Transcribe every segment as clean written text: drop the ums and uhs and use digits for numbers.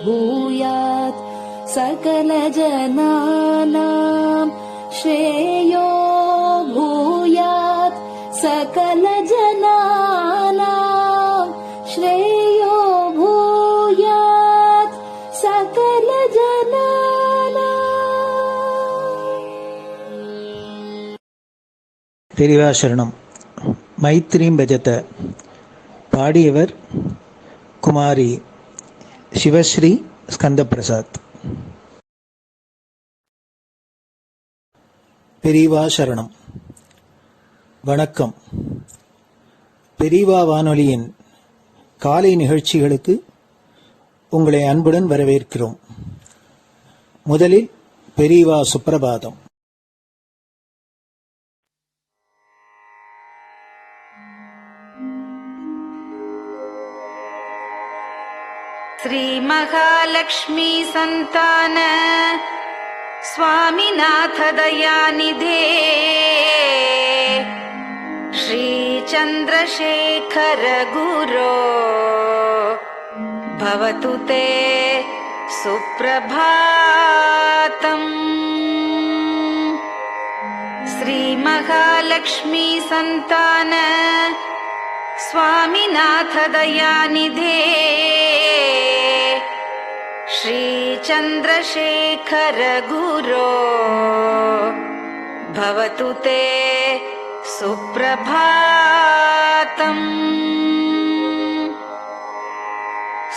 भूयात् सकलजनानां श्रेयो भूयात् सकलजनानां श्रेयो भूयात् सकलजनानां. பெரியவா சரணம். மைத்ரீம் பஜத. பாடியவர் குமாரி சிவஸ்ரீ ஸ்கந்தபிரசாத். பெரியவா சரணம். வணக்கம். பெரியவா வானொலியின் காலை நிகழ்ச்சிகளுக்கு உங்களை அன்புடன் வரவேற்கிறோம். முதலில் பெரியவா சுப்பிரபாதம். श्री महालक्ष्मी संतान स्वामीनाथ दयानिधे श्री चंद्रशेखर गुरो भवतु ते सुप्रभातम्. श्री महालक्ष्मी संतान स्वामीनाथ दयानिधे श्री चंद्रशेखर गुरो भवतु ते सुप्रभातम्.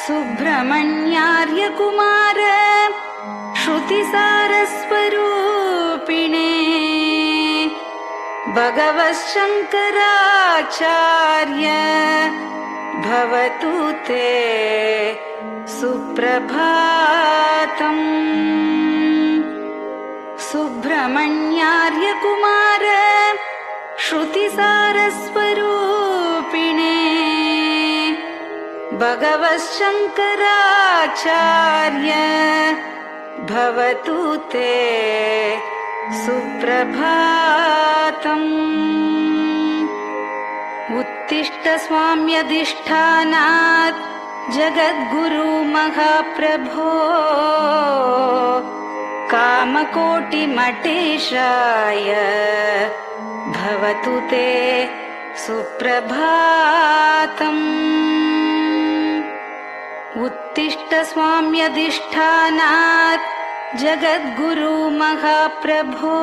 सुब्रह्मण्यार्य कुमार श्रुतिसारस्वरूपिणे भगवच्छंकराचार्य भवतु ते सुप्रभातम्. सुब्रह्मण्यार्य कुमार श्रुतिसारस्वरूपिणे भगवच्छंकराचार्य भवतु ते सुप्रभातम्. उत्तिष्ठ स्वाम्यधिष्ठानात् जगद्गुरु महाप्रभो कामकोटिमठेशाय भवतु ते सुप्रभातम्. उत्तिष्ठ स्वाम्यधिष्ठानात् जगद्गुरु महाप्रभो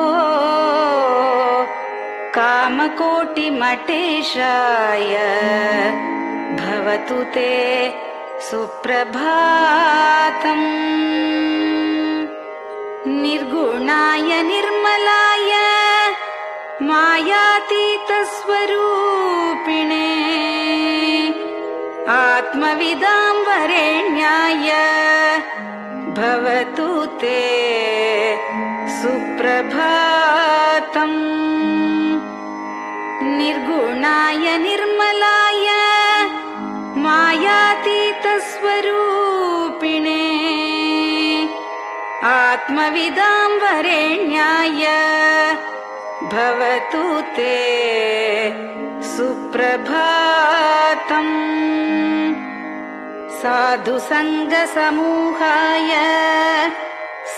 कामकोटिमठेशाय भवतु ते सुप्रभातम्. निर्गुणाय निर्मलाय मायातीतस्वरूपिणे आत्मविदां वरेण्याय भवतु ते सुप्रभातम्. निर्गुणाय निर्मलाय मायातीतस्वरूपिणे आत्मविदां वरेण्याय भवतु ते सुप्रभातम्. साधु संग समूहाय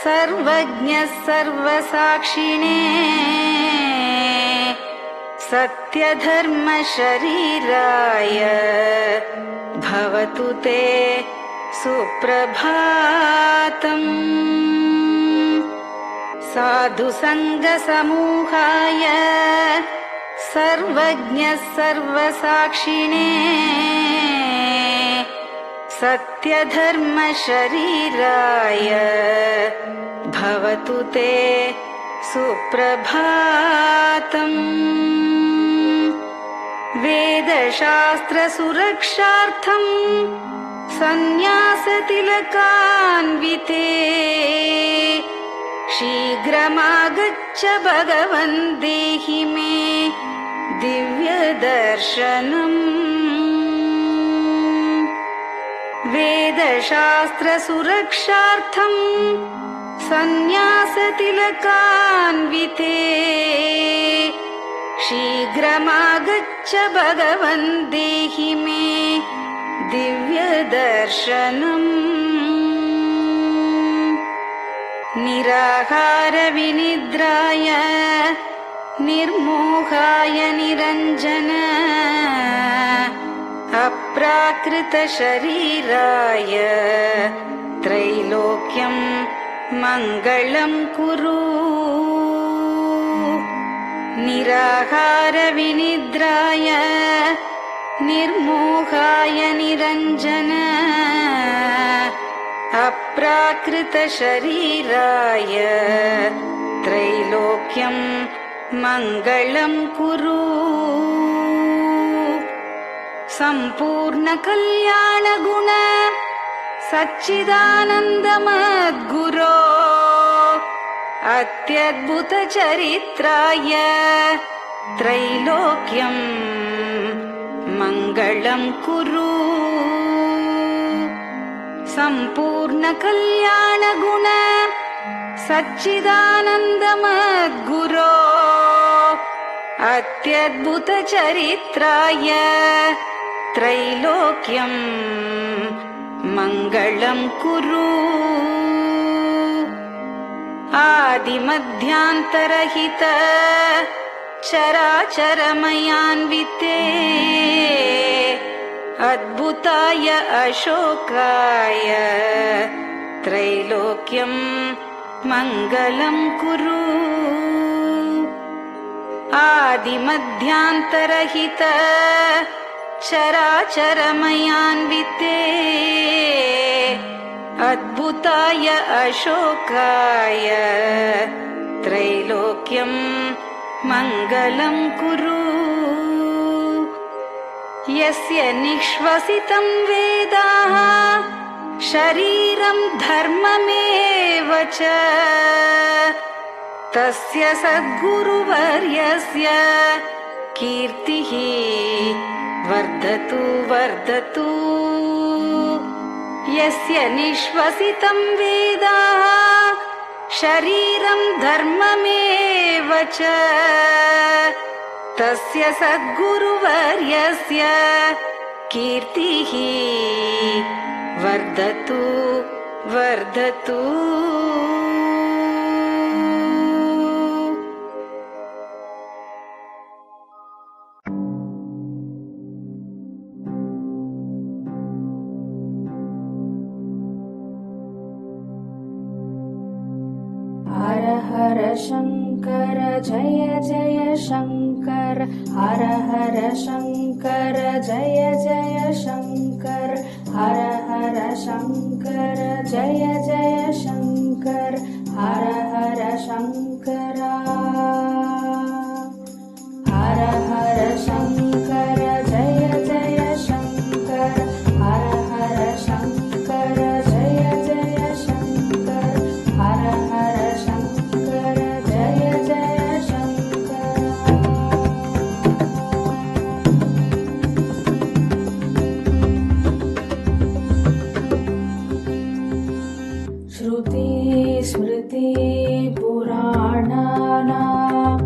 सर्वज्ञ सर्वसाक्षिणे सत्यधर्म शरीराय भवतु ते सुप्रभातम्. साधु संग समूहाय सर्वज्ञ सर्वसाक्षिणे सत्यधर्म शरीराय भवतु ते सुप्रभातम्. वेदशास्त्र सुरक्षार्थं सन्न्यासतिलकान्विते शीघ्रमागच्छ भगवन् देहि मे दिव्यदर्शनम्. वेदशास्त्र सुरक्षार्थं सन्न्यासतिलकान्विते शीघ्रमागच्छ भगवन् देहि मे दिव्यदर्शनम्. निराहार विनिद्राय निर्मोहाय निरञ्जन अप्राकृत शरीराय त्रैलोक्यं मङ्गलं कुरु। निराहार विनिद्राय निर्मोहाय निरञ्जन अप्राकृत शरीराय त्रैलोक्यं मङ्गलं कुरु। सम्पूर्ण कल्याण गुण सच्चिदानन्दमद्गुरो अत्यद्भुत चरित्राय त्रैलोक्यं मङ्गलं कुरु। सम्पूर्ण कल्याण गुण सच्चिदानन्दमद्गुरो अत्यद्भुत चरित्राय त्रैलोक्यं मङ्गलं कुरु। आदिमध्यान्तरहित चराचरमयान्विते अद्भुताय अशोकाय त्रैलोक्यं मङ्गलं कुरु। आदिमध्यान्तरहित चराचरमयान्विते अद्भुताय अशोकाय त्रैलोक्यं मङ्गलं कुरु। यस्य निःश्वसितं वेदाः शरीरं धर्ममेव च तस्य सद्गुरुवर्यस्य कीर्तिः वर्धतु वर्धतु। यस्य निःश्वसितं वेदाः शरीरं धर्ममेव च तस्य सद्गुरुवर्यस्य कीर्तिः वर्धतु वर्धतु। हर हर शंकर जय जय शंकर, हर हर शंकर जय जय शंकर, हर हर शंकर जय जय शंकर, हर हर शंकरा। हर हर शंकर जय जय शंकर, हर हर शंकर जय जय शंकर, हर हर शंकर जय जय शंकर। श्रुति स्मृति पुराणानाम्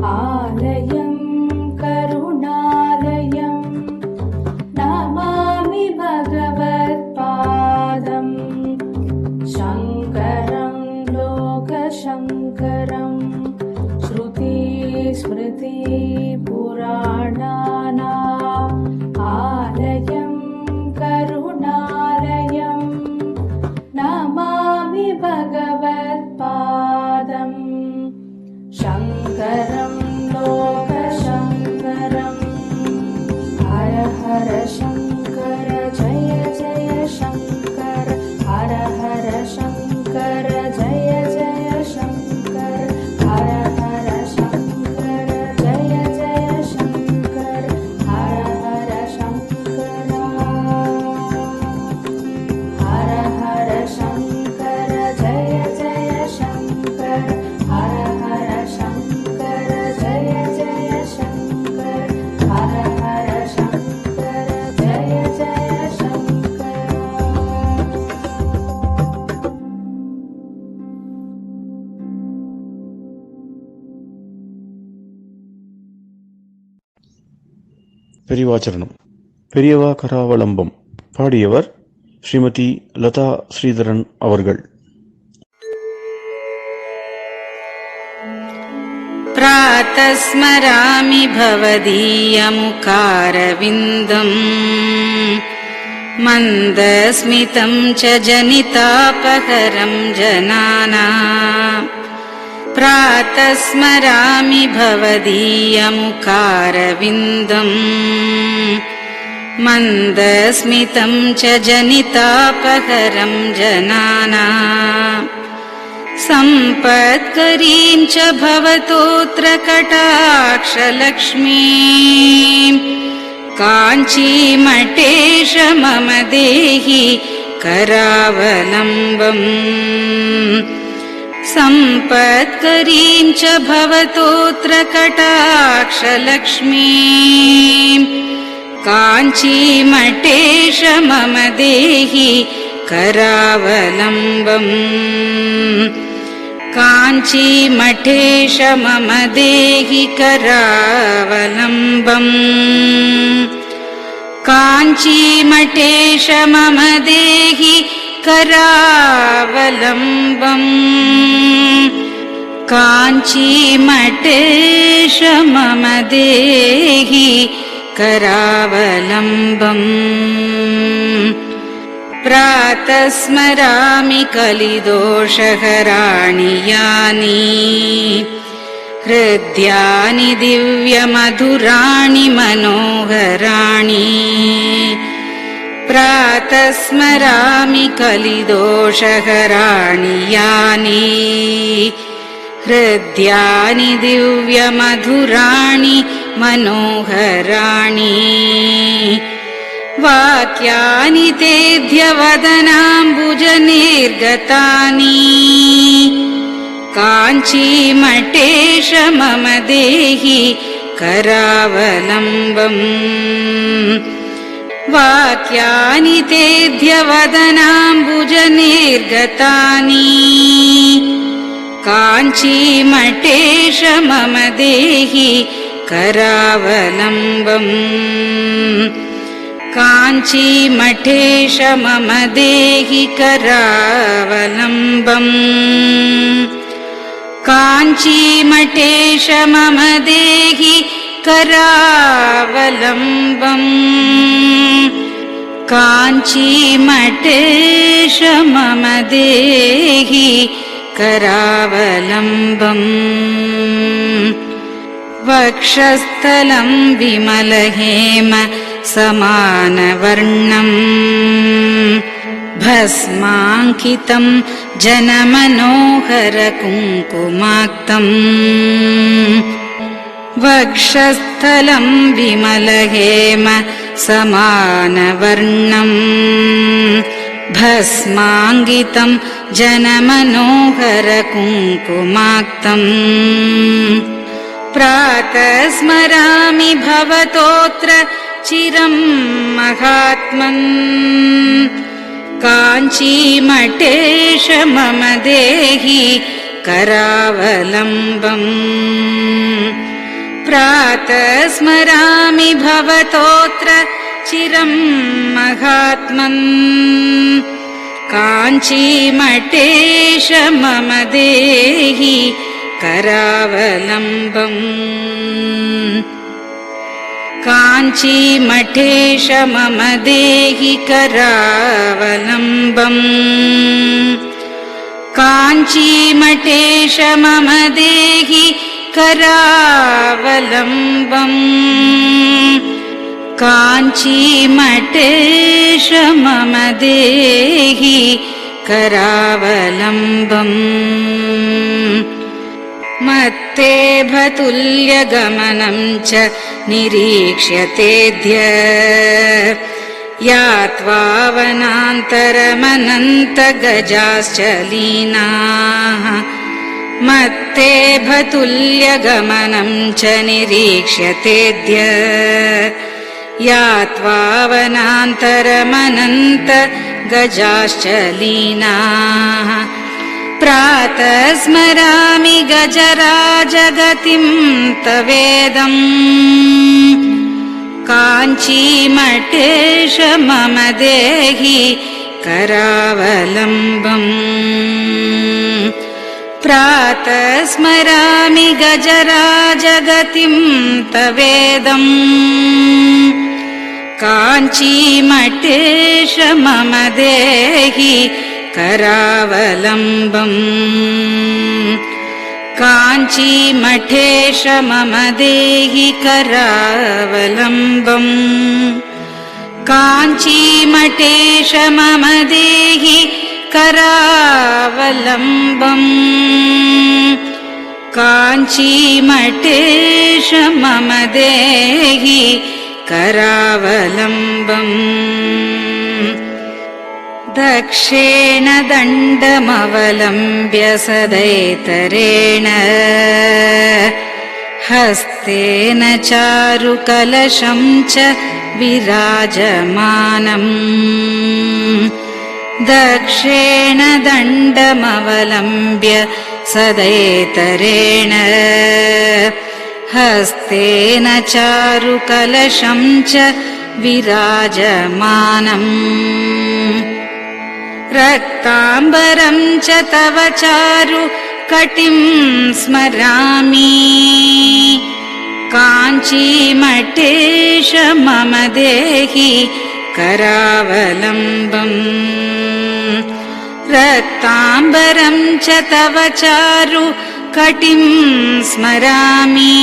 आलयं करुणालयं नमामि भगवत्पादं शङ्करं लोकशङ्करं। श्रुति स्मृति पुराणानाम् आलयं करुणालयं नमामि भगवत्पादं शङ्करं लोकशङ्करम्। हर हर शङ्कर जय जय शङ्कर, हर हर शङ्कर जय जय शङ्कर, हर हर शङ्कर जय जय शङ्कर, हर हर शङ्करा। हर हर शङ्कर जय जय शङ्कर, हर हर शङ्कर जय जय शङ्कर, हर हर शङ्कर जय जय शङ्कर। பெரியவாச்சரணம். பெரியவா கராவலம்பம். பாடியவர் ஸ்ரீமதி லதா ஸ்ரீதரன் அவர்கள். प्रातः स्मरामि भवदीयमुखारविन्दम् मन्दस्मितं च जनितापहरं जनानाम् प्रातः स्मरामि भवदीयमुखारविन्दम् मन्दस्मितं च जनितापहरं जनानाम् सम्पत्करीं च भवतोऽत्र कटाक्षलक्ष्मीम् काञ्चीमठेश मम देहि करावलम्बम् सम्पत्करीं च भवतोऽत्र कटाक्षलक्ष्मीम् काञ्चीमठेश मम देहि करावलम्बम् काञ्चीमठेश मम देहि करावलम्बम् काञ्चीमठेश मम देहि करावलम्बम् काञ्चीमठेश मम देहि करावलम्बम् प्रातः स्मरामि कलिदोषहराणि यानि हृद्यानि दिव्यमधुराणि मनोहराणि प्रातः स्मरामि कलिदोषहराणि यानि हृद्यानि दिव्यमधुराणि मनोहराणि वाक्यानि तेऽध्यवदनाम्बुजनिर्गतानि काञ्चीमठेश मम देहि करावलम्बम् वाक्यानि तेऽध्यवदनाम्बुजनिर्गतानि काञ्चीमठेश मम देहि करावलम्बम् काञ्चीमठेश मम देहि करावलम्बम् काञ्चीमठेश मम देहि करावलम्बम् काञ्चीमठेश मम देहि करावलम्बम् वक्षस्थलं विमलहेम समानवर्णम् भस्माङ्कितं जनमनोहर कुङ्कुमाक्तम् वक्षस्थलं विमलहेम समानवर्णम् भस्माङ्कितं जनमनोहर कुङ्कुमाक्तम् प्रातः स्मरामि भवतोऽत्र चिरं महात्मन् काञ्चीमठेश मम देहि करावलम्बम् प्रातः स्मरामि भवतोऽत्र चिरं महात्मन् काञ्चीमठेश मम देहि करावलम्बम् काञ्चीमठेश मम देहि करावलम्बम् काञ्चीमठेश मम देहि करावलम्बम् काञ्चीमठेश मम देहि करावलम्बम् मत्तेभतुल्यगमनं च निरीक्ष्यतेऽद्य यात्वावनान्तरमनन्तगजाश्च लीनाः मत्तेभतुल्यगमनं च निरीक्ष्यतेऽद्य यात्वावनान्तरमनन्तगजाश्च लीनाः प्रातः स्मरामि गजराजगतिं तवेदम् काञ्चीमठेश मम देहि करावलम्बम् प्रातः स्मरामि गजराजगतिं तवेदम् काञ्चीमठेश मम देहि करावलम्बम् काञ्चीमठेश मम देहि करावलम्बम् काञ्चीमठेश मम देहि करावलम्बम् काञ्चीमठेश मम देहि करावलम्बम् दक्षेण दण्डमवलम्ब्य सदैतरेण हस्तेन चारुकलशं च विराजमानम् दक्षेण दण्डमवलम्ब्य सदैतरेण हस्तेन चारुकलशं च विराजमानम् रक्ताम्बरं च तव चारु कटिं स्मरामि काञ्चीमठेश मम देहि करावलम्बम् रक्ताम्बरं च तव चारु कटिं स्मरामि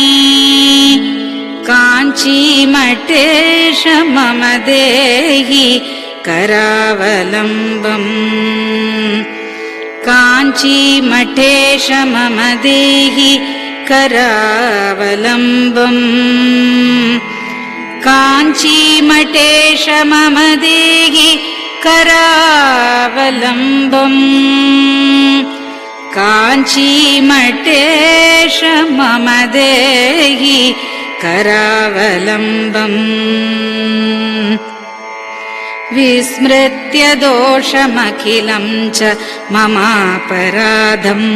काञ्चीमठेश मम देहि करावलम्बम् काञ्चीमठेश मम देहि करावलम्बम् काञ्चीमठेश मम देहि करावलम्बम् काञ्चीमठेश मम देहि करावलम्बम् विस्मृत्य दोषमखिलं च ममापराधम्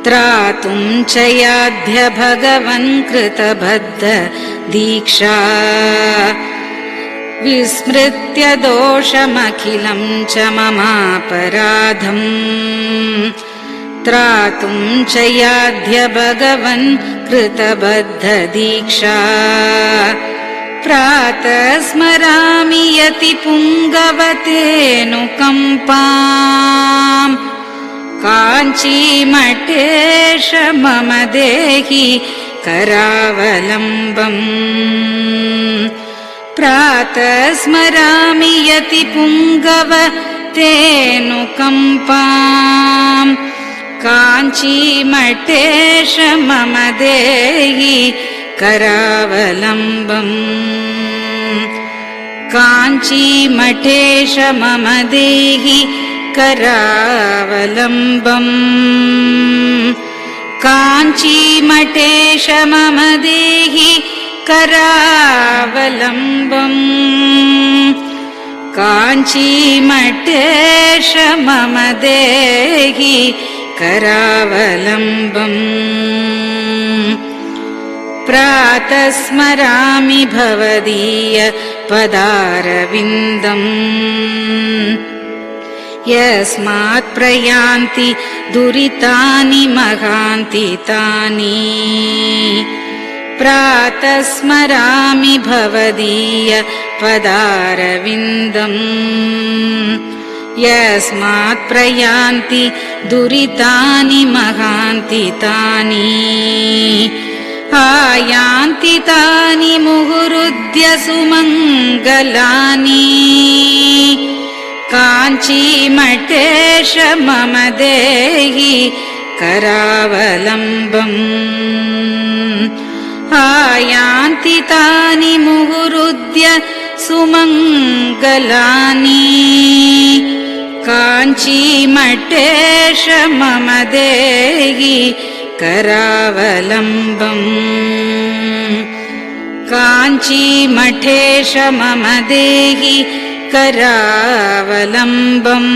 त्रातुं च याध्य भगवन् कृतबद्ध दीक्षा विस्मृत्य दोषमखिलं च ममापराधम् त्रातुं च याध्य भगवन् कृतबद्ध दीक्षा प्रातः स्मरामि यति पुङ्गवतेऽनुकम्पाम् काञ्चीमठेश मम देहि करावलम्बम् प्रातः स्मरामि यति पुङ्गवतेऽनुकम्पाम् काञ्चीमठेश मम देहि करावलम्बम् काञ्चीमठेश मम देहि करावलम्बम् काञ्चीमठेश मम देहि करावलम्बम् काञ्चीमठेश मम देहि करावलम्बम् प्रातः स्मरामि भवदीय पदारविन्दम् यस्मात् प्रयान्ति दुरितानि महान्ति तानि प्रातः स्मरामि भवदीय पदारविन्दम् यस्मात् प्रयान्ति दुरितानि महान्ति तानि आयान्ति तानि मुहुरुद्य सुमङ्गलानि काञ्चीमठेश मम देहि करावलम्बम् आयान्ति तानि मुहुरुद्य सुमङ्गलानि काञ्चीमठेश मम देहि करावलम्बम् काञ्चीमठेश मम देहि करावलम्बम्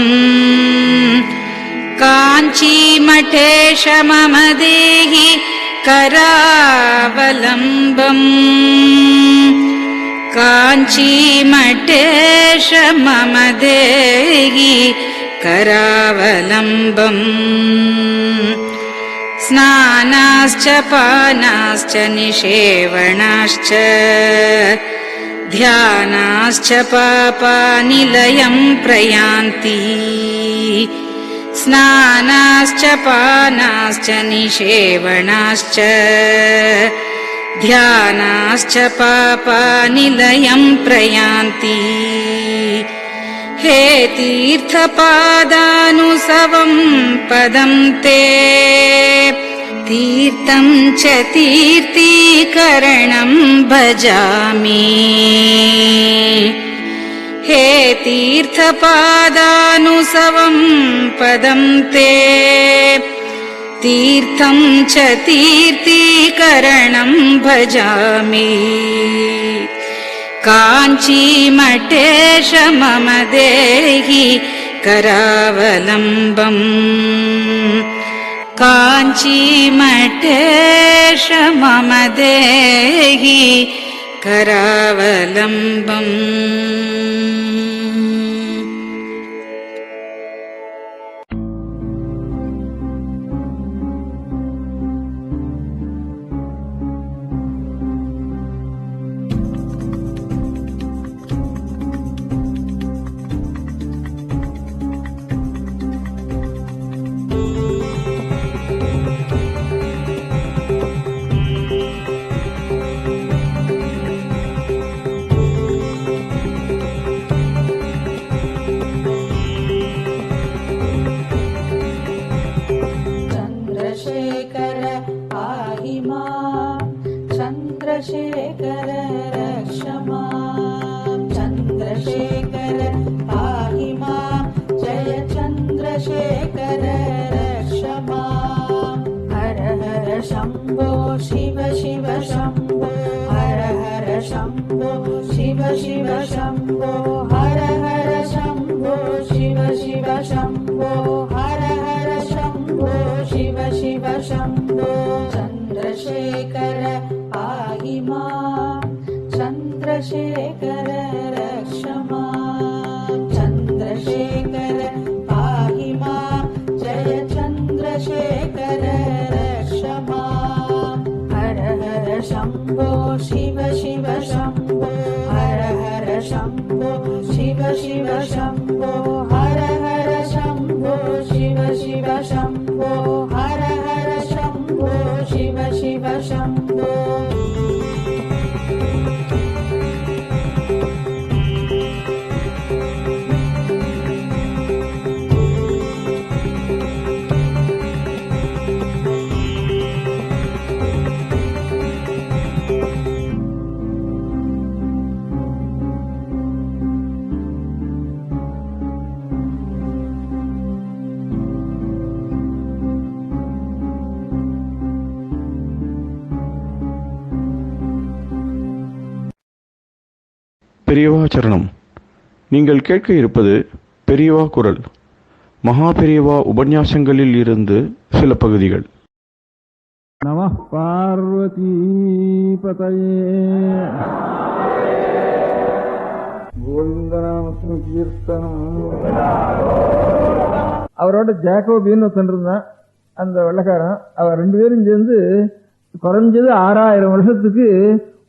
काञ्चीमठेश मम देहि करावलम्बम् काञ्चीमठेश मम देहि करावलम्बम् स्नानाश्च पानाश्च निषेवणाश्च ध्यानाश्च पापानिलयं प्रयान्ति स्नानाश्च पानाश्च निषेवणाश्च ध्यानाश्च पापानिलयं प्रयान्ति हे तीर्थपादानुसवं पदं ते तीर्थं च तीर्थीकरणं भजामि हे तीर्थपादानुसवं पदं ते तीर्थं च तीर्थीकरणं भजामि काञ्चीमठेश मम देहि करावलम्बम् काञ्चीमठेश मम देहि करावलम्बम् चन्द्रशेखर रक्ष माम् चन्द्रशेखर पाहि माम् जय चन्द्रशेखर रक्ष माम् हर हर शम्भो शिव शिव शम्भो हर हर शम्भो शिव शिव शम्भो हर हर शम्भो शिव शिव शम्भो हर हर शम्भो शिव शिव शम्भो चन्द्रशेखर पाहि माम् चन्द्रशेखर रक्ष माम् चन्द्रशेखर पाहि माम् जय चन्द्रशेखर रक्ष माम् हर हर शम्भो शिव शिव शम्भो हर हर शम्भो शिव शिव शम्भो हर हर शम्भो शिव शिव शम्भो हर हर शम्भो शिव शिव शम्भो பெரியவா சரணம். நீங்கள் கேட்க இருப்பது பெரியவா குரல். மகா பெரியவா உபன்யாசங்களில் இருந்து சில பகுதிகள். நமः பார்வதி பதயே. கோவிந்தநாம கீர்த்தனம். அவரோட ஜாக்கோபின்னு ஒருத்தன் இருந்தான், அந்த வெள்ளக்காரன். அவர் ரெண்டு பேரும் சேர்ந்து குறைஞ்சது 6000 வருஷத்துக்கு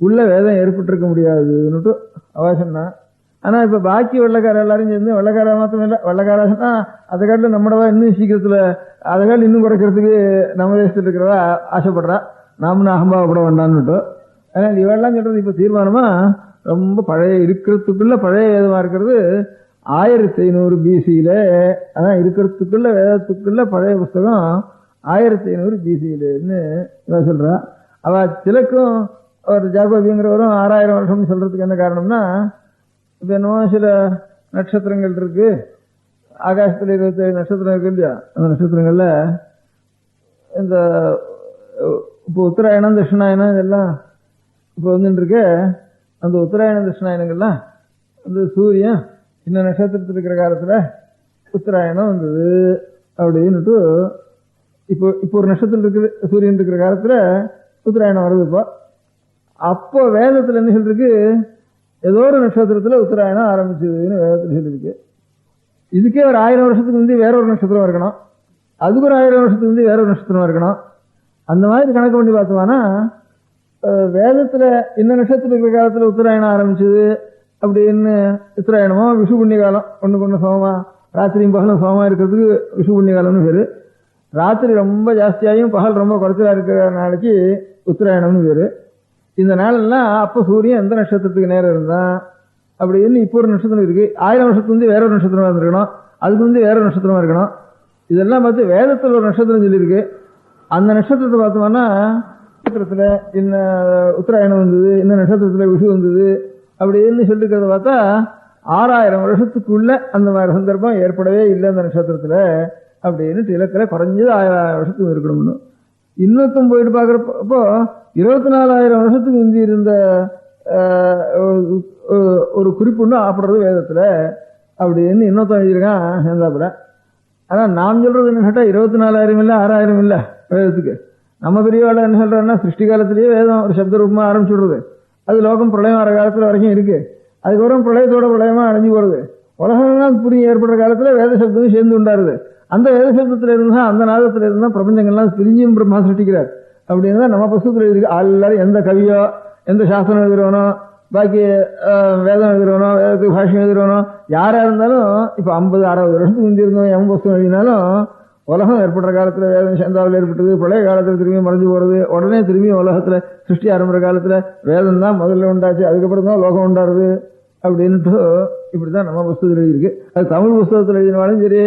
உள்ள வேதம் ஏற்பட்டிருக்க முடியாதுன்னுட்டு அவ சொன்னான். ஆனா இப்ப பாக்கி வெள்ளக்கார எல்லாரும் சேர்ந்து வெள்ளக்கார மாத்திரம் இல்ல, வெள்ளக்கார சொன்னா அதை காட்டிலும் நம்மடவா இன்னும் சீக்கிரத்துல அதை காட்டிலும் இன்னும் குறைக்கிறதுக்கு நம்ம தேசத்துல இருக்கிறவா ஆசைப்படுறா. நாமளும் அகம்பாவப்பட வேண்டான்னுட்டு. அதனால இவெல்லாம் சொல்றது இப்ப தீர்மானமா ரொம்ப பழைய இருக்கிறதுக்குள்ள பழைய வேதமா இருக்கிறது 1500 BC-ல. அதான் இருக்கிறதுக்குள்ள வேதத்துக்குள்ள பழைய புஸ்தகம் 1500 BC-லன்னு இவன் சொல்றா. அவ சிலக்கும் ஒரு ஜாகோபிங்கிறவரும் 6000 வருஷம்னு சொல்றதுக்கு என்ன காரணம்னா, இப்ப என்னவோ சில நட்சத்திரங்கள் இருக்கு, ஆகாசத்துல 27 நட்சத்திரம் இருக்கு இல்லையா, அந்த நட்சத்திரங்கள்ல இந்த இப்போ உத்தராயணம் தட்சிணாயணம் இதெல்லாம் இப்போ வந்துட்டு இருக்கு. அந்த உத்தராயணம் தட்சிணாயனங்கள்லாம் அந்த சூரியன் இந்த நட்சத்திரத்தில் இருக்கிற காலத்துல உத்தராயணம் வந்தது அப்படின்னுட்டு இப்போ ஒரு நட்சத்திரம் இருக்குது, சூரியன் இருக்கிற காலத்துல உத்தராயணம் வருது. இப்போ அப்போ வேதத்துல என்ன சொல்லிருக்கு, ஏதோ ஒரு நட்சத்திரத்துல உத்தராயணம் ஆரம்பிச்சதுன்னு வேதத்துல சொல்லியிருக்கு. இதுக்கே ஒரு 1000 வருஷத்துக்கு முந்தி வேற ஒரு நட்சத்திரம் இருக்கணும், அதுக்கு ஒரு 1000 வருஷத்துக்கு முந்தி வேற ஒரு நட்சத்திரம் இருக்கணும். அந்த மாதிரி கணக்கு பண்ணி பார்த்தோம்னா வேதத்துல இந்த நட்சத்திரம் இருக்கிற காலத்துல உத்தராயணம் ஆரம்பிச்சது அப்படின்னு உத்தராயணமோ விஷு புண்ணிய காலம் ஒண்ணுக்கு ஒண்ணு சமமா, ராத்திரியும் பகலும் சமமா இருக்கிறதுக்கு விஷு புண்ணிய காலம்னு பேரு. ராத்திரி ரொம்ப ஜாஸ்தியாயும் பகல் ரொம்ப குறைச்சலா இருக்கிற நாளைக்கு உத்தராயணம்னு பேரு. இந்த நாளெல்லாம் அப்ப சூரியன் எந்த நட்சத்திரத்துக்கு நேரம் இருந்தான் அப்படின்னு இப்போ ஒரு நட்சத்திரம் இருக்கு, 1000 வருஷத்துக்கு வந்து வேற ஒரு நட்சத்திரமா இருந்திருக்கணும், அதுக்கு வந்து வேற ஒரு நட்சத்திரமா இருக்கணும். இதெல்லாம் பார்த்து வேதத்தில் ஒரு நட்சத்திரம் சொல்லியிருக்கு. அந்த நட்சத்திரத்தை பார்த்தோம்னா நட்சத்திரத்துல இந்த உத்தராயணம் வந்தது, இந்த நட்சத்திரத்துல விஷு வந்தது அப்படின்னு சொல்லிருக்கிறத பார்த்தா 6000 வருஷத்துக்குள்ள அந்த மாதிரி சந்தர்ப்பம் ஏற்படவே இல்லை அந்த நட்சத்திரத்துல அப்படின்னு இலக்கில குறைஞ்சது 1000 வருஷத்துக்கு இருக்கணும்னு. இன்னொருத்தம் போயிட்டு பாக்குறப்போ 24000 வருஷத்துக்கு முந்தி இருந்த ஒரு குறிப்புன்னு ஆப்படுறது வேதத்துல அப்படின்னு இன்னொருத்தம் எழுதியிருக்கான் சேர்ந்தாப்புல. ஆனா நான் சொல்றது என்ன கேட்டா 24000 இல்ல 6000 இல்ல வேதத்துக்கு. நம்ம பெரியவாள் என்ன சொல்றோம்னா சிருஷ்டி காலத்திலேயே வேதம் ஒரு சப்த ரூபமா ஆரம்பிச்சுடுறது, அது லோகம் பிரளயம் வர காலத்துல வரைக்கும் இருக்கு, அதுக்கப்புறம் பிரளயத்தோட பிரளயமா அடைஞ்சு போறது, உலகம் புரிய ஏற்படுற காலத்துல வேத சப்தமும் சேர்ந்து உண்டாருது. அந்த வேத சப்தத்துல இருந்தா அந்த நாதத்துல இருந்தா பிரபஞ்சங்கள்லாம் பிரிஞ்சும் பிரம்மா சிருஷ்டிக்கிறார் அப்படின்னு தான் நம்ம புஸ்தகத்துல இருக்கு. எல்லாரும் எந்த கவியோ எந்த சாஸ்திரம் எழுதுறவனோ பாக்கி வேதம் எழுதுறவனோ வேதத்துக்கு பாஷ்யம் எழுதுறவனோ யாரா இருந்தாலும் இப்ப 50-60 வருஷத்துக்கு முந்தி இருந்தோம் எம் புஸ்தகம் எழுதினாலும் உலகம் ஏற்படுற காலத்துல வேதம் சந்தாவில் ஏற்பட்டது, பழைய காலத்துல திரும்பி மறைஞ்சு போறது, உடனே திரும்பி உலகத்துல சிருஷ்டி ஆரம்பிற காலத்துல வேதம் தான் முதல்ல உண்டாச்சு, அதுக்கப்புறம் தான் லோகம் உண்டாருது அப்படின்ட்டு இப்படிதான் நம்ம புஸ்தகத்தில் எழுதியிருக்கு. அது தமிழ் புஸ்தகத்தில் எழுதினாலும் சரி,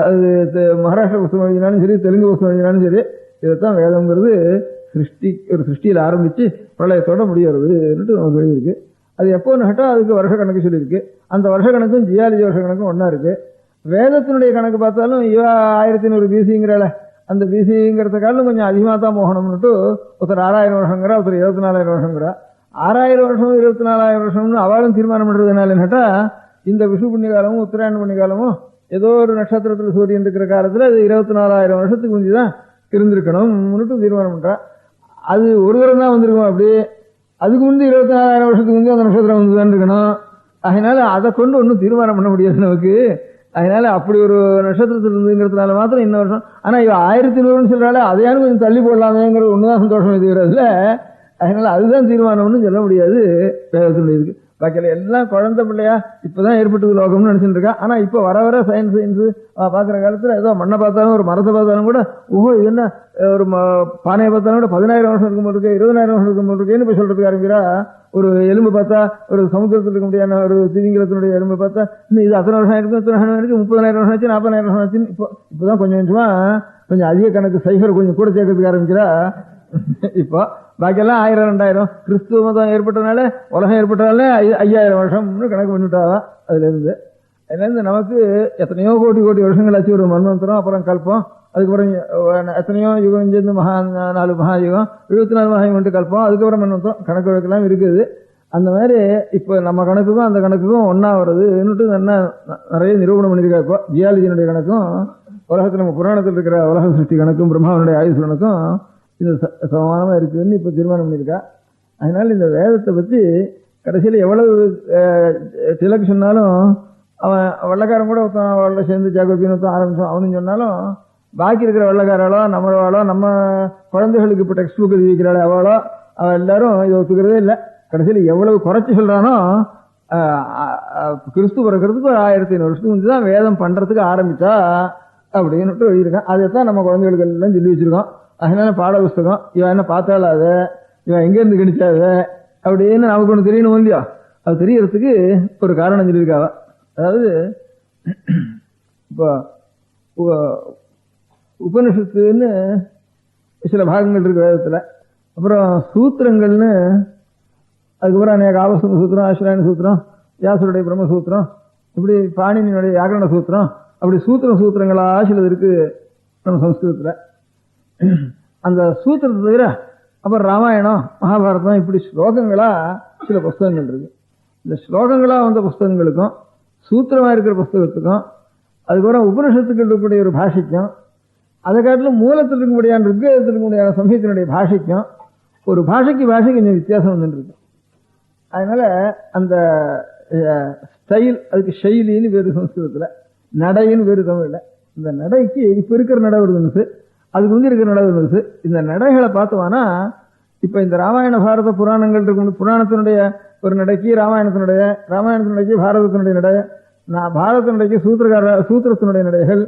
அது மகாராஷ்டிர புஸ்தகம் எழுதினாலும் சரி, தெலுங்கு புஸ்தகம் எழுதினாலும் சரி, இதைத்தான் வேதம்ங்கிறது ஒரு சிருஷ்டியில் ஆரம்பிச்சு பிரளயத்தோட முடியறதுன்னுட்டு நமக்கு எழுதியிருக்கு. அது எப்போன்னு கேட்டா அதுக்கு வருஷ கணக்கு சொல்லியிருக்கு. அந்த வருஷ கணக்கும் ஜியாலஜி வருஷ கணக்கும் ஒன்னா இருக்கு. வேதத்தினுடைய கணக்கு பார்த்தாலும் 1100 பிசிங்கிறால அந்த பிசிங்கிறத காலம் கொஞ்சம் அதிகமாக தான் போகணும்னுட்டு ஒருத்தர் 6000 வருஷங்கிறா, ஒருத்தர் 24000 வருஷங்கிறா. 6000 வருஷம் 24000 வருஷம்னு அவளும் தீர்மானம் பண்றதுனால கேட்டா இந்த விஷு புண்ணிய காலமும் உத்தராயண புண்ணிய காலமும் ஏதோ ஒரு நட்சத்திரத்துல சூரியன் இருக்கிற காலத்துல அது 24000 வருஷத்துக்கு முந்திதான் இருந்திருக்கணும்னுட்டு தீர்மானம் பண்றா. அது ஒரு தரம் தான் வந்திருக்கும், அப்படி அதுக்கு முந்தி 24000 வருஷத்துக்கு முந்தி அந்த நட்சத்திரம் வந்துதான் இருக்கணும். அதனால அதை கொண்டு ஒன்றும் தீர்மானம் பண்ண முடியாது நமக்கு. அதனால அப்படி ஒரு நட்சத்திரத்தில் இருந்துங்கிறதுனால மாத்திரம் இன்ன வருஷம். ஆனா இவ 1100 சொல்றாள், அதையானு கொஞ்சம் தள்ளி போடலாமேங்கிறது ஒண்ணுதான் சந்தோஷம் இதுல. அதனால அதுதான் தீர்மானம்னு சொல்ல முடியாது வேதத்தினுடைய இருக்கு. பாக்கியில எல்லாம் குழந்தை பிள்ளையா இப்பதான் ஏற்பட்டது லோகம்னு நினைச்சுட்டு இருக்கா. ஆனா இப்ப வர வர சயின்ஸ் பாக்குற காலத்துல ஏதோ மண்ணை பார்த்தாலும் ஒரு மரத்தை பார்த்தாலும் கூட ஓஹோ இது என்ன ஒரு பானையை பார்த்தாலும் கூட 10000 வருஷம் இருக்கும் போது இருக்கு, 20000 வருஷம் இருக்கும் போது இருக்குன்னு இப்ப சொல்றதுக்கு ஆரம்பிக்கிறா. ஒரு எலும்பு பார்த்தா ஒரு சமுத்திரத்தில் இருக்க முடியாத ஒரு திமிங்கலத்தினுடைய எலும்பு பார்த்தா இன்னும் இது அத்தனை வருஷம் ஆயிருக்கு, 30,000 வருஷம் ஆச்சு, 40,000 வருஷம் ஆச்சுன்னு இப்பதான் கொஞ்சம் கொஞ்சமா கொஞ்சம் அதிக கணக்கு சைபர் கொஞ்சம் கூட சேர்க்கறதுக்கு ஆரம்பிக்கிறா. இப்போ பாக்கியெல்லாம் 1000-2000 கிறிஸ்துவ மதம் ஏற்பட்டனால உலகம் ஏற்பட்டனால 5000 வருஷம்னு கணக்கு பண்ணிவிட்டாதான் அதுல இருந்து நமக்கு எத்தனையோ கோடி வருஷங்கள் ஆச்சு. ஒரு மன்வந்தரம், அப்புறம் கல்பம், அதுக்கப்புறம் எத்தனையோ யுகம் சேர்ந்து 4 மகாயுகம், 74 மகாயுகம் கல்பம், அதுக்கப்புறம் மன்வந்தரம், கணக்கு வழக்கெல்லாம் இருக்குது. அந்த மாதிரி இப்ப நம்ம கணக்குக்கும் அந்த கணக்குக்கும் ஒன்னா வருதுன்னுட்டு நிறைய நிரூபணம் பண்ணியிருக்கா. இப்போ ஜியாலஜியினுடைய கணக்கும் உலகத்தில் நம்ம புராணத்தில் இருக்கிற உலக சிருஷ்டி கணக்கும் பிரம்மாவனுடைய ஆயுசு கணக்கும் இது சமானமா இருக்குதுன்னு இப்ப தீர்மானம் பண்ணியிருக்கா. அதனால இந்த வேதத்தை பத்தி கடைசியில எவ்வளவு திலக்கு சொன்னாலும் அவன் வெள்ளக்காரன் கூட அவளோட சேர்ந்து ஜாகோபின்னு ஆரம்பிச்சோம் அவனு சொன்னாலும் பாக்கி இருக்கிற வெள்ளக்காராளோ நம்மளோ நம்ம குழந்தைகளுக்கு இப்ப டெக்ஸ்ட் புக் எழுதி வைக்கிறாள் அவளோ அவ எல்லாரும் இதை ஒத்துக்கிறதே இல்லை. கடைசியில எவ்வளவு குறைச்சி சொல்றானோ கிறிஸ்து பிறக்கிறதுக்கு 1500 வருஷத்துக்கு முந்தி தான் வேதம் பண்றதுக்கு ஆரம்பிச்சா அப்படின்னு எழுதியிருக்கான். அதைத்தான் நம்ம குழந்தைகளுக்கு எல்லாம் சொல்லி வச்சிருக்கோம். அதனால பாட புஸ்தகம் இவன் என்ன பார்த்தாலும் அதை இவன் எங்க இருந்து கணிச்சாத அப்படின்னு நமக்கு ஒண்ணு தெரியணும் இல்லையா, அது தெரியறதுக்கு ஒரு காரணம் சொல்லியிருக்காவ. அதாவது இப்போ உபனிஷத்துன்னு சில பாகங்கள் இருக்கு வேதத்துல, அப்புறம் சூத்திரங்கள்னு அதுக்கப்புறம் அநேக ஆபஸ்தம்ப சூத்திரம், ஆசிராயண சூத்திரம், வியாசருடைய பிரம்மசூத்திரம், இப்படி பாணினியுடைய வியாகரண சூத்திரம், அப்படி சூத்திரங்களா சிலது இருக்கு நம்ம சம்ஸ்கிருதத்துல. அந்த சூத்திரத்தை தவிர அப்புறம் ராமாயணம் மகாபாரதம் இப்படி ஸ்லோகங்களா சில புஸ்தகங்கள் இருக்கு. இந்த ஸ்லோகங்களா வந்த புஸ்தகங்களுக்கும் சூத்திரமா இருக்கிற புஸ்தகத்துக்கும் அதுக்கப்புறம் உபனிஷத்துக்கு இருக்கக்கூடிய ஒரு பாஷைக்கும் அதை காட்டிலும் மூலத்தில் இருக்கக்கூடிய ரிக்வேதத்தில் இருக்கக்கூடிய சமயத்தினுடைய பாஷைக்கும் ஒரு பாஷைக்கு கொஞ்சம் வித்தியாசம் வந்துட்டு இருக்கு. அதனால அந்த ஸ்டைல் அதுக்கு ஷைலின்னு பேரு சம்ஸ்கிருதத்துல. நடைன்னு பேரு தமிழ்ல. இந்த நடைக்கு இப்ப இருக்கிற நடை ஒரு தினசு, அதுக்கு முந்தி இருக்கிற நடை ஒரு தினசு. இந்த நடைகளை பார்த்தோம்னா இப்ப இந்த ராமாயண பாரத புராணங்கள் இருக்கும். புராணத்தினுடைய ஒரு நடைக்கு ராமாயணத்தினுடைய பாரதத்தினுடைய நடை, பாரதத்தினுடைய சூத்திரத்தினுடைய நடைகள்,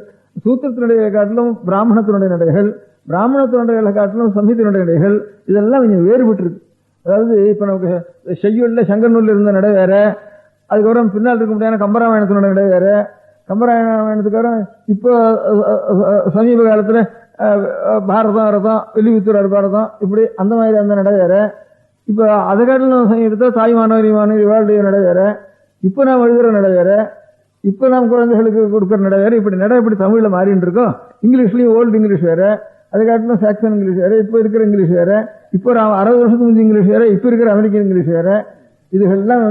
சூத்திரத்தினுடைய காட்டிலும் பிராமணத்தினுடைய நடைகள், பிராமணத்தினுடைய காட்டிலும் சம்ஹிதனுடைய நடைகள், இதெல்லாம் கொஞ்சம் வேறுபட்டு இருக்கு. அதாவது இப்ப நமக்கு செய்யுள்ள சங்கர் நூல்ல இருந்த நடை வேற, அதுக்கப்புறம் பின்னால் இருக்க முடியாத கம்பராமாயணத்தினுடைய நடை வேற. கம்பராமாயணத்துக்காரம் இப்போ சமீப காலத்துல பாரதம் ரதம் வில்லிபுத்தூர் பாரதம் இப்படி அந்த மாதிரி அந்த நடை வேற. இப்ப அதை காட்டிலும் எடுத்தா தாய்மானவர் இவாளுடைய நடை வேற, இப்ப நாம் எழுதுற நடை வேற, இப்ப நாம் குழந்தைகளுக்கு கொடுக்குற நடை வேற. இப்படி நடை இப்படி தமிழ்ல மாறிட்டு இருக்கோம். இங்கிலீஷ்லயும் ஓல்டு இங்கிலீஷ் வேற, அதை காட்டிலும் சாக்சன் இங்கிலீஷ் வேற, இப்ப இருக்கிற இங்கிலீஷ் வேற, இப்போ 60 வருஷத்துக்கு முந்தைய இங்கிலீஷ் வேற, இப்ப இருக்கிற அமெரிக்கன் இங்கிலீஷ் வேற. இதுகள்லாம்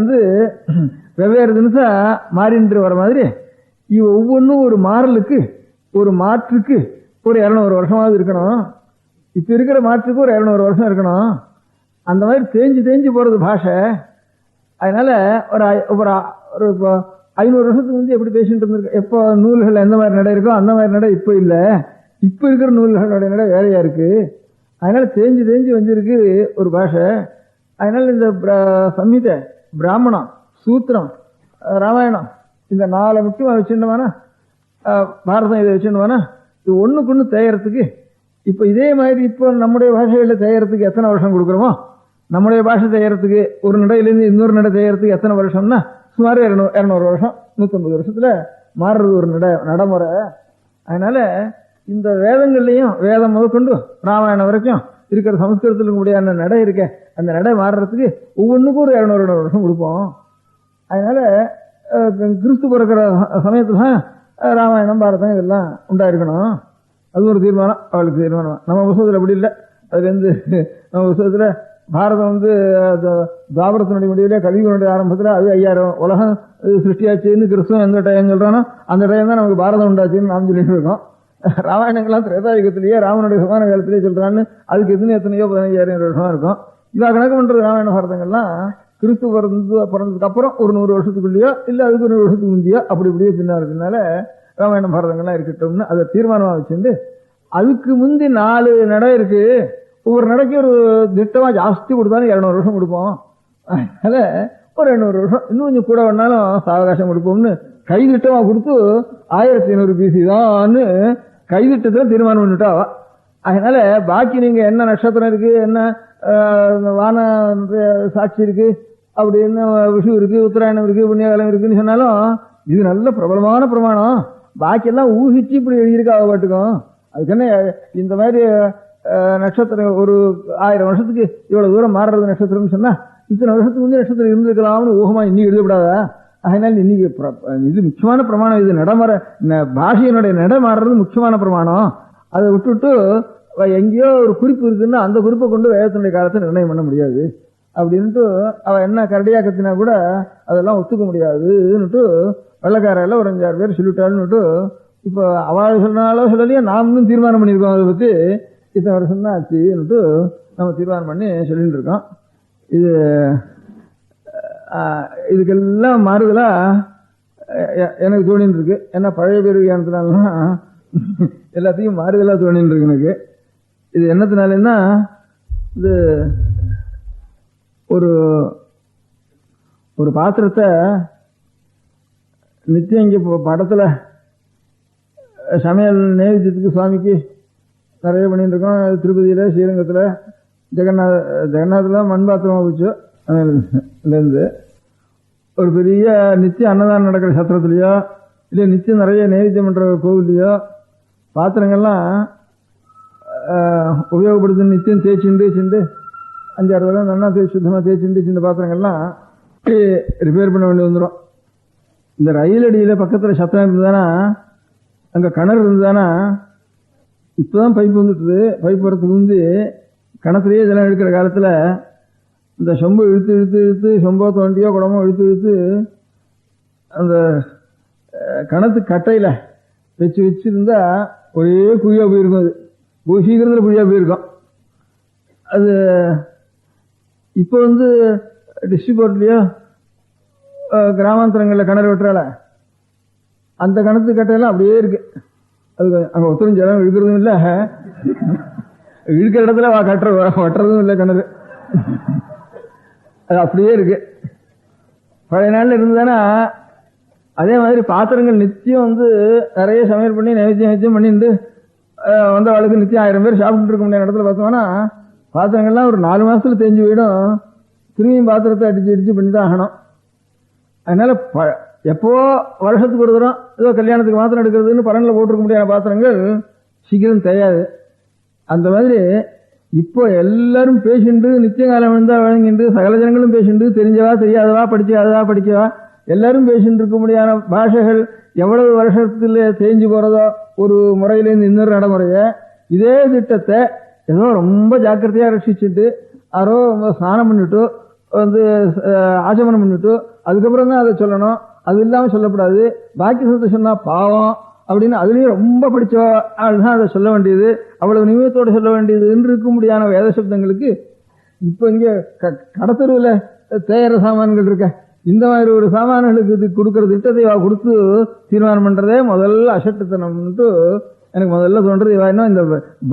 வெவ்வேறு தினசா மாறிட்டு வர மாதிரி ஒவ்வொன்றும் ஒரு மாறலுக்கு ஒரு மாற்றுக்கு ஒரு 200 வருஷமாவது இருக்கணும். இப்ப இருக்கிற மாற்றுக்கு ஒரு 200 வருஷம் இருக்கணும். அந்த மாதிரி தேஞ்சு போறது பாஷை. அதனால ஒரு 500 வருஷத்துக்கு முந்தைய எப்படி பேசிட்டு இருந்திருக்கு, எப்போ நூல்கள் எந்த மாதிரி நடை இருக்கோ அந்த மாதிரி நடை இப்ப இல்ல. இப்ப இருக்கிற நூல்களுடைய நடை வேறையா இருக்கு. அதனால தேஞ்சு வந்திருக்கு ஒரு பாஷை. அதனால இந்த சம்ஹிதை, பிராமணம், சூத்திரம், ராமாயணம் இந்த 4 முக்கியமா வச்சுட்டோம்னா, பாரதம் இதை வச்சுட்டோம்னா, இது ஒண்ணுக்கு ஒண்ணு தேயறதுக்கு இப்ப இதே மாதிரி இப்போ நம்முடைய பாஷையில தேயறதுக்கு எத்தனை வருஷம் கொடுக்குறோமோ, நம்முடைய பாஷை தேயறதுக்கு ஒரு நடையிலிருந்து இன்னொரு நடை தேயறதுக்கு எத்தனை வருஷம்னா சுமார் 200 வருஷம், 150 வருஷத்துல மாறுறது ஒரு நடைமுறை. அதனால இந்த வேதங்கள்லயும் வேதம் முதற்கொண்டு ராமாயணம் வரைக்கும் இருக்கிற சமஸ்கிருதத்தில் முடியாத நடை இருக்க, அந்த நடை மாறுறதுக்கு ஒவ்வொன்றுக்கும் ஒரு 200 வருஷம் கொடுப்போம். அதனால கிறிஸ்து பிறக்கிற சமயத்துல ராமாயணம் பாரதம் இதெல்லாம் உண்டாயிருக்கணும். அது ஒரு தீர்மானம், அவளுக்கு தீர்மானம். நம்ம புத்தகத்தில் அப்படி இல்லை. அதுலேருந்து நம்ம புத்தகத்துல பாரதம் துவாபரத்தினுடைய முடிவிலே கலியுகனுடைய ஆரம்பத்துல அது 5000 உலகம் சிருஷ்டியாச்சுன்னு கிறிஸ்துவம் எந்த டைம் சொல்றானோ அந்த டைம் தான் நமக்கு பாரதம் உண்டாச்சுன்னு நாம் சொல்லிட்டு இருக்கோம். ராமாயணங்கள்லாம் திரேதாயுகத்திலேயே ராமனுடைய சமான காலத்திலேயே சொல்றான்னு அதுக்கு எத்தனையோ 15,000 வருஷமா இருக்கும். இதா கணக்கு பண்றது ராமாயண பாரதங்கள்லாம் கிறிஸ்து பிறந்ததுக்கு அப்புறம் ஒரு 100 வருஷத்துக்குள்ளேயோ இல்ல அதுக்கு 100 வருஷத்துக்கு முந்தையோ அப்படி இப்படியே பின்னா இருக்கனால ராமாயண பாரதங்கள்லாம் இருக்கட்டும்னு அதை தீர்மானமா வச்சுட்டு, அதுக்கு முந்தி 4 நடை இருக்கு. ஒவ்வொரு நடைக்கு ஒரு திட்டமா ஜாஸ்தி கொடுத்தாலும் 200 வருஷம் கொடுப்போம். அதனால ஒரு 200 வருஷம் இன்னும் கொஞ்சம் கூட வேணாலும் சாவகாசம் கொடுப்போம்னு கைதிட்டமா கொடுத்து 1500 பிசி தான் கைதிட்டத்தை தீர்மானம் பண்ணிட்டா. அதனால பாக்கி நீங்க என்ன நட்சத்திரம் இருக்கு, என்ன வான சாட்சி இருக்கு, அப்படி என்ன விஷு இருக்கு, உத்தராயணம் இருக்கு, புண்ணியகாலம் இருக்குன்னு சொன்னாலும் இது நல்ல பிரபலமான பிரமாணம். பாக்கி எல்லாம் ஊகிச்சு இப்படி எழுதியிருக்கா பாட்டுக்கும். அதுக்கு என்ன இந்த மாதிரி நட்சத்திரம் ஒரு 1000 வருஷத்துக்கு இவ்வளவு தூரம் மாறுறது நட்சத்திரம்னு சொன்னா இத்தனை வருஷத்துக்கு முந்தைய நட்சத்திரம் இருந்திருக்கலாம்னு ஊகமா இன்னைக்கு எழுதப்படாதா? அதனால இன்னைக்கு இது முக்கியமான பிரமாணம். இது நடைமுறை பாஷையினுடைய நடை மாறுறது முக்கியமான பிரமாணம். அதை விட்டுவிட்டு எங்கேயோ ஒரு குறிப்பு இருக்குன்னா அந்த குறிப்பை கொண்டு வேதத்தினுடைய காலத்தை நிர்ணயம் பண்ண முடியாது அப்படின்ட்டு அவ என்ன கரடியா கத்தினா கூட அதெல்லாம் ஒத்துக்க முடியாதுன்னுட்டு வெள்ளக்காரையில ஒரு 5-6 பேர் சொல்லிட்டாள்னுட்டு இப்போ அவள் சொன்னாலோ சொல்லலையே நாம் இன்னும் தீர்மானம் பண்ணியிருக்கோம். அதை பத்தி இத்தனை வருஷம் தான் ஆச்சுன்னுட்டு நம்ம தீர்மானம் பண்ணி சொல்லிட்டு இருக்கோம். இதுக்கெல்லாம் மாறுதலா எனக்கு தோணின்னு இருக்கு. ஏன்னா பழைய பேர் விஞ்ஞானத்தினாலாம் எல்லாத்தையும் மாறுதலா தோணின்னு இருக்கு எனக்கு. இது என்னத்தினாலன்னா இது ஒரு பாத்திரத்தை நித்தியம் இங்க படத்துல சமையல் நைவேத்தியத்துக்கு சுவாமிக்கு நிறைய பண்ணிட்டு இருக்கோம். திருப்பதியில, ஸ்ரீரங்கத்துல, ஜெகநாத்ல மண் பாத்திரமா வச்சு இருந்து ஒரு பெரிய நித்தியம் அன்னதானம் நடக்கிற சத்திரத்திலயோ இல்ல நித்தியம் நிறைய நைவேத்தியம் பண்ற கோவிலையோ பாத்திரங்கள்லாம் உபயோகப்படுத்து நித்தியம் தேய்ச்சிண்டு 5-6 தடவை நல்லா சுத்தமா தேய்ச்சிண்டு சின்ன பாத்திரங்கள்லாம் ரிப்பேர் பண்ண வேண்டி வந்துடும். இந்த ரயில் அடியில பக்கத்துல சத்தம் இருந்ததுன்னா, அங்க கிணறு இருந்ததுன்னா, இப்பதான் பைப் வந்துட்டுது. பைப் வரத்துக்கு முந்தி கிணத்துலயே இதெல்லாம் எடுக்கிற காலத்துல இந்த சொம்பு இழுத்து சொம்போ தோண்டியோ குடமோ இழுத்து அந்த கிணத்து கட்டையில வச்சிருந்தா ஒரே குழியா போயிருக்கும். அது சீக்கிரத்துல குழியா போயிருக்கும். அது இப்போ டிஸ்ட்ரிபியூட்லயோ கிராமாந்தரங்கள்ல கிணறு வெட்டுறால அந்த கணத்து கட்டையெல்லாம் அப்படியே இருக்கு. அது அங்க ஒத்தரும் ஜலம் இழுக்கிறதும் இல்லை, இழுக்கிற இடத்துல வெட்டுறதும் இல்லை கிணறு. அது அப்படியே இருக்கு. பழைய நாள்ல இருந்ததுன்னா அதே மாதிரி பாத்திரங்கள் நிச்சயம் நிறைய சமையல் பண்ணி நைவேத்தியம் பண்ணிட்டு வந்த வாழ்க்கை நிச்சயம் 1000 பேர் சாப்பிட்டு இருக்க முடியாத இடத்துல பார்த்தோம்னா பாத்திரங்கள்லாம் ஒரு 4 மாசத்துல தேஞ்சு போயிடும். திரும்பியும் பாத்திரத்தை அடிச்சு பண்ணி தான் ஆகணும். அதனால எப்போ வருஷத்துக்கு ஒரு தரம் ஏதோ கல்யாணத்துக்கு மாத்திரம் எடுக்கிறதுன்னு பரன்ல போட்டிருக்க முடியாத பாத்திரங்கள் சீக்கிரம் தேயாது. அந்த மாதிரி இப்போ எல்லாரும் பேசிண்டு நிச்சயகாலம் விழுந்தா வழங்கிண்டு சகல ஜனங்களும் பேசிண்டு தெரிஞ்சவா தெரியாதவா படிக்காதவா படிக்கவா எல்லாரும் பேசிட்டு இருக்க முடியாத பாஷைகள் எவ்வளவு வருஷத்துல தேஞ்சு போறதோ ஒரு முறையிலேருந்து இன்னொரு நடைமுறைய இதே திட்டத்தை ஏதோ ரொம்ப ஜாக்கிரதையா ரட்சிச்சுட்டு யாரோ ஸ்நானம் பண்ணிட்டு ஆச்சமனம் பண்ணிட்டு அதுக்கப்புறம் தான் அதை சொல்லணும். அது இல்லாம சொல்லக்கூடாது. பாக்கி சொல்ல சொன்னா பாவம் அப்படின்னு அதுலயும் ரொம்ப படிச்ச ஆள் தான் அதை சொல்ல வேண்டியது, அவ்வளவு நிமிடத்தோட சொல்ல வேண்டியது என்று இருக்க முடியாத வேத சப்தங்களுக்கு இப்ப இங்க கடத்தருவில் தேயிற சாமான்கள் இருக்க இந்த மாதிரி ஒரு சாமான்களுக்கு கொடுக்கற திட்டத்தை கொடுத்து தீர்மானம் பண்றதே முதல்ல அசட்டுத்தனம்ட்டு எனக்கு முதல்ல தோன்றது. இன்னும் இந்த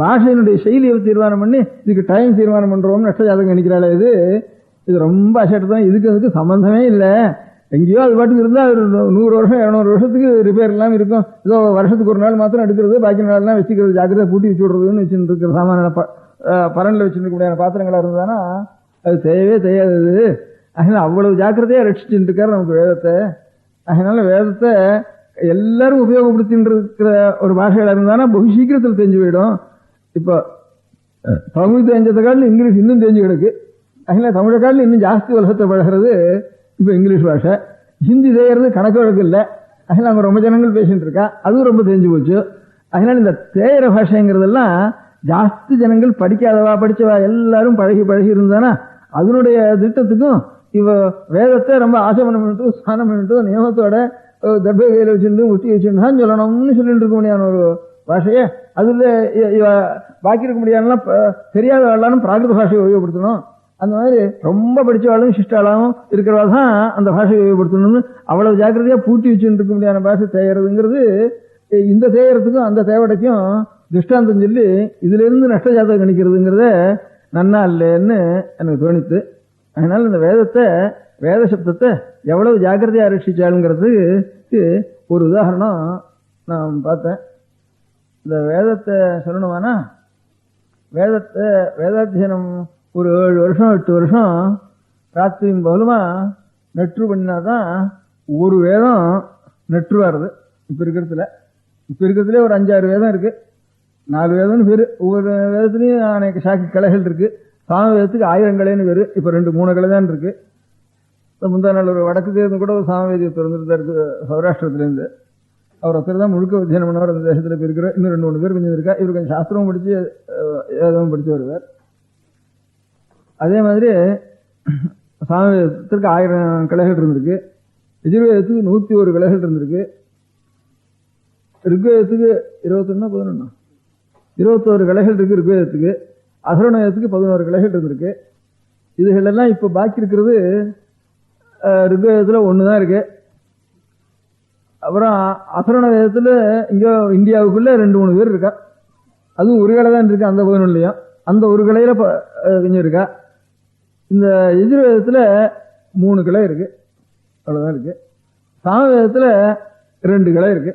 பாஷையினுடைய செயலியை தீர்மானம் பண்ணி இதுக்கு டைம் தீர்மானம் பண்றோம்னு நஷ்டஜாதகம் நினைக்கிறாள். இது ரொம்ப அசட்டுத்தனம். இதுக்கு சம்பந்தமே இல்லை. எங்கேயோ அது பாட்டுக்கு இருந்தா ஒரு 100 வருஷம் 200 வருஷத்துக்கு ரிப்பேர் எல்லாம் இருக்கும். ஏதோ வருஷத்துக்கு ஒரு நாள் மாத்திரம் எடுக்கிறது, பாக்கி நாள்லாம் வச்சுக்கிறது, ஜாக்கிரதை பூட்டி வச்சு விடுறதுன்னு வச்சுட்டு இருக்கிற சாமான பரன்ல வச்சுட்டு இருக்கக்கூடிய பாத்திரங்களா இருந்தானா அது தேயவே தெரியாது. அதனால அவ்வளவு ஜாக்கிரதையா ரட்சிச்சுட்டு இருக்காரு நமக்கு வேதத்தை. அதனால வேதத்தை எல்லாரும் உபயோகப்படுத்திட்டு இருக்கிற ஒரு பாஷைகளா இருந்தானா பகு சீக்கிரத்தில் தெரிஞ்சு போயிடும். இப்போ தமிழ் தெரிஞ்சத காட்டில் இங்கிலீஷ் இன்னும் தெரிஞ்சு கிடக்கு. அதனால தமிழை காட்டில் இன்னும் ஜாஸ்தி உலகத்தை பழகிறது இப்ப இங்கிலீஷ் பாஷை. ஹிந்தி தேயறது கணக்கு வழக்கு இல்லை. அதனால அவங்க ரொம்ப ஜனங்கள் பேசிட்டு இருக்கா, அதுவும் ரொம்ப தெரிஞ்சு போச்சு. அதனால இந்த தேயிற பாஷைங்கிறதெல்லாம் ஜாஸ்தி ஜனங்கள் படிக்காதவா படிச்சவா எல்லாரும் பழகி இருந்தானா அதனுடைய திட்டத்துக்கும் இவ வேதத்தை ரொம்ப ஆசமனம் பண்ணிட்டு ஸ்நானம் பண்ணிட்டு நியமத்தோட தர்பை கையில வச்சுட்டு முட்டி வச்சுட்டு தான் சொல்லணும்னு சொல்லிட்டு இருக்க முடியாத ஒரு பாஷைய அதுல பாக்கி இருக்க முடியாதுலாம் தெரியாத எல்லாரும் பிராகிருத பாஷையை உபயோகப்படுத்தணும். அந்த மாதிரி ரொம்ப படிச்சவாளும் சிஷ்டாலும் இருக்கிறவா தான் அந்த பாஷையை உபயோகப்படுத்தணும்னு அவ்வளவு ஜாக்கிரதையா பூட்டி வச்சுட்டு இருக்க முடியாத பாஷை தேயறதுங்கிறது இந்த தேயறதுக்கும் அந்த தேவடைக்கும் திருஷ்டாந்தம் சொல்லி இதுல இருந்து நஷ்ட ஜாதகம் கணிக்கிறதுங்கிறத நன்னா இல்லைன்னு எனக்கு தோணித்து. அதனால இந்த வேத சப்தத்தை எவ்வளவு ஜாக்கிரதையா ரட்சிச்சாளுங்கிறதுக்கு ஒரு உதாரணம் நான் பார்த்தேன். இந்த வேதத்தை சொல்லணுமானா வேதாத்தியனம் ஒரு 7 வருஷம் 8 வருஷம் ராத்திரியும் பகலுமா நெற்று பண்ணினாதான் ஒரு வேதம் நெற்று வருது. இப்ப இருக்கிறதுல ஒரு 5-6 வேதம் இருக்கு. 4 வேதம்னு பேரு. ஒவ்வொரு வேதத்துலயும் அநேக சாக்கி கலைகள் இருக்கு. சாம வேதத்துக்கு 1000 கலைன்னு பேரு. இப்ப 2-3 கலை தான் இருக்கு. முந்தா நாள் ஒரு வடக்கு தேர்ந்து கூட ஒரு சாமவேதியை திறந்துட்டு இருக்கு சௌராஷ்டிரத்திலேருந்து. அவர் ஒருத்தர் தான் முழுக்க அத்தியனம் பண்ணவர் அந்த தேசத்துல போயிருக்கிற. இன்னும் 2-3 பேர் கொஞ்சம் இருக்கா. இவர் கொஞ்சம் சாஸ்திரமும் படிச்சு வேதமும் படிச்சு வருவார். அதே மாதிரி சாமவேதத்திற்கு 1000 கலைகள் இருந்திருக்கு. எஜுர்வேதத்துக்கு 101 கலைகள் இருந்திருக்கு. ரிக்வேதத்துக்கு 21 கலைகள் இருக்கு. ரிக்வேதத்துக்கு அசரணத்துக்கு 11 கலைகள் இருந்திருக்கு. இதுகள் எல்லாம் இப்ப பாக்கி இருக்கிறது ரிக்வேதத்துல 1 தான் இருக்கு. அப்புறம் அசரண வேதத்துல இங்க இந்தியாவுக்குள்ள 2-3 பேர் இருக்கா. அதுவும் ஒரு கலை தான் இருக்கு. அந்த 11லயும் அந்த ஒரு கலையில கொஞ்சம் இருக்கா. இந்த எஜுர்வேதத்துல 3 கலை இருக்கு. அவ்வளவுதான் இருக்கு. சாமவேதத்துல 2 கலை இருக்கு.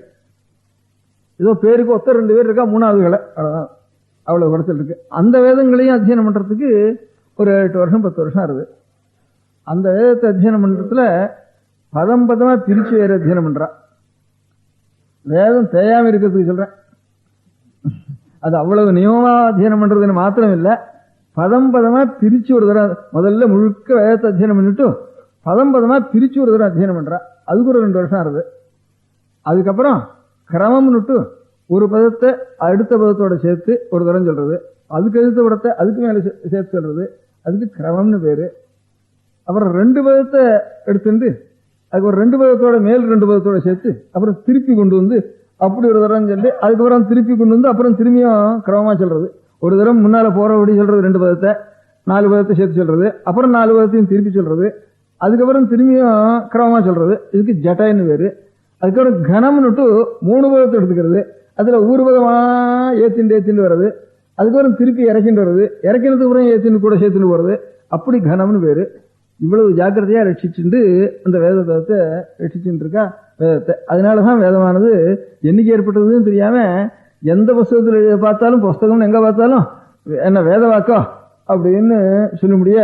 ஏதோ பேருக்கு ஒத்த 2 பேர் இருக்கா. 3வது கலை. அவ்வளவுதான். அவ்வளவு குறைச்சல் இருக்கு. அந்த வேதங்களையும் அத்தியனம் பண்றதுக்கு ஒரு 8 வருஷம் 10 வருஷம் ஆகுது. அந்த வேதத்தை அத்தியனம் பண்றதுல பதமா பிரிச்சு வேற அத்தியனம் பண்றா. வேதம் தேயாம இருக்கிறதுக்கு சொல்றேன். அது அவ்வளவு நியமமா அத்தியனம் பண்றதுன்னு மாத்திரம் இல்ல, பதமா பிரிச்சு ஒரு தடவை முதல்ல முழுக்க வேதத்தை அத்தியனம் பண்ணிட்டு பதமா பிரிச்சு ஒரு தடவை அத்தியனம் பண்றா. அதுக்கு ஒரு 2 வருஷம் ஆகுது. அதுக்கப்புறம் கிரமம்னுட்டு ஒரு பதத்தை அடுத்த பதத்தோட சேர்த்து ஒரு தரம் சொல்றது, அதுக்கு அடுத்த பதத்தை அதுக்கு மேல சேர்த்து சொல்றது, அதுக்கு கிரமம்னு பேரு. அப்புறம் 2 பதத்தை எடுத்துட்டு அதுக்கு ஒரு 2 பதத்தோட மேல் 2 பதத்தோட சேர்த்து அப்புறம் திருப்பி கொண்டு வந்து அப்படி ஒரு தரம் சொல்லி அதுக்கப்புறம் திருப்பி கொண்டு வந்து அப்புறம் திரும்பியும் கிரமமா சொல்றது. ஒரு தரம் முன்னால போறபடி சொல்றது 2 பதத்தை, 4 பதத்தை சேர்த்து சொல்றது, அப்புறம் 4 பதத்தையும் திருப்பி சொல்றது, அதுக்கப்புறம் திரும்பியும் கிரமமா சொல்றது. இதுக்கு ஜட்டைன்னு பேரு. அதுக்கப்புறம் கணம்னுட்டு 3 பதத்தை எடுத்துக்கிறது. அதுல ஊர்வதமா ஏத்திண்டு வர்றது. அதுக்கப்புறம் திருப்பி இறக்கிட்டு வருது. இறக்கினதுக்கு அப்புறம் ஏத்தின்னு கூட சேர்த்துன்னு போறது. அப்படி கணம்னு பேரு. இவ்வளவு ஜாக்கிரதையா ரட்சிச்சுட்டு அந்த வேதத்தை ரட்சிச்சுட்டு இருக்கா வேதத்தை. அதனாலதான் வேதமானது என்னைக்கு ஏற்பட்டதுன்னு தெரியாம எந்த புஸ்தகத்துல பார்த்தாலும், புஸ்தகம் எங்க பார்த்தாலும் என்ன வேத வாக்கோ அப்படின்னு சொல்ல முடிய,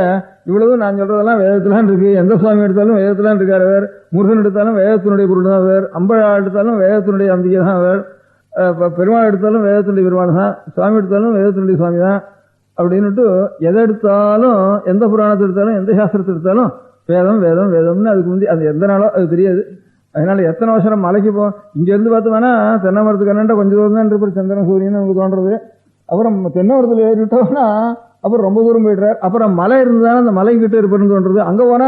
இவ்வளவு நான் சொல்றதெல்லாம் வேதத்திலாம் இருக்கு. எந்த சுவாமி எடுத்தாலும் வேதத்திலாம் இருக்காரு அவர். முருகன் எடுத்தாலும் வேதத்தினுடைய பொருள் தான் அவர். அம்பழா எடுத்தாலும் வேதத்தினுடைய அம்பிகை தான் அவர். பெருமாள் எடுத்தாலும் வேதத்தினுடைய பெருமாள் தான். சுவாமி எடுத்தாலும் வேதத்தினுடைய சுவாமி தான் அப்படின்னுட்டு எதை எடுத்தாலும், எந்த புராணத்தை எடுத்தாலும், எந்த சாஸ்திரத்தை எடுத்தாலும் வேதம் வேதம் வேதம்னு அதுக்கு முந்தி அது எந்த நாளோ அது தெரியாது. அதனால எத்தனை வருஷம் மலைக்கு இங்க இருந்து பார்த்தோம்னா தென்னை மரத்துக்கு என்னண்டா கொஞ்சம் தூரம் தான் இருப்பார் சந்திரன் சூரியன் நமக்கு தோன்றது. அப்புறம் தென்னை மரத்தில் ஏறிட்டோம்னா அப்புறம் ரொம்ப தூரம் போயிடுறாரு. அப்புறம் மலை இருந்தாலும் அந்த மலை கிட்ட இருப்பதுன்னு தோன்றது. அங்க போனா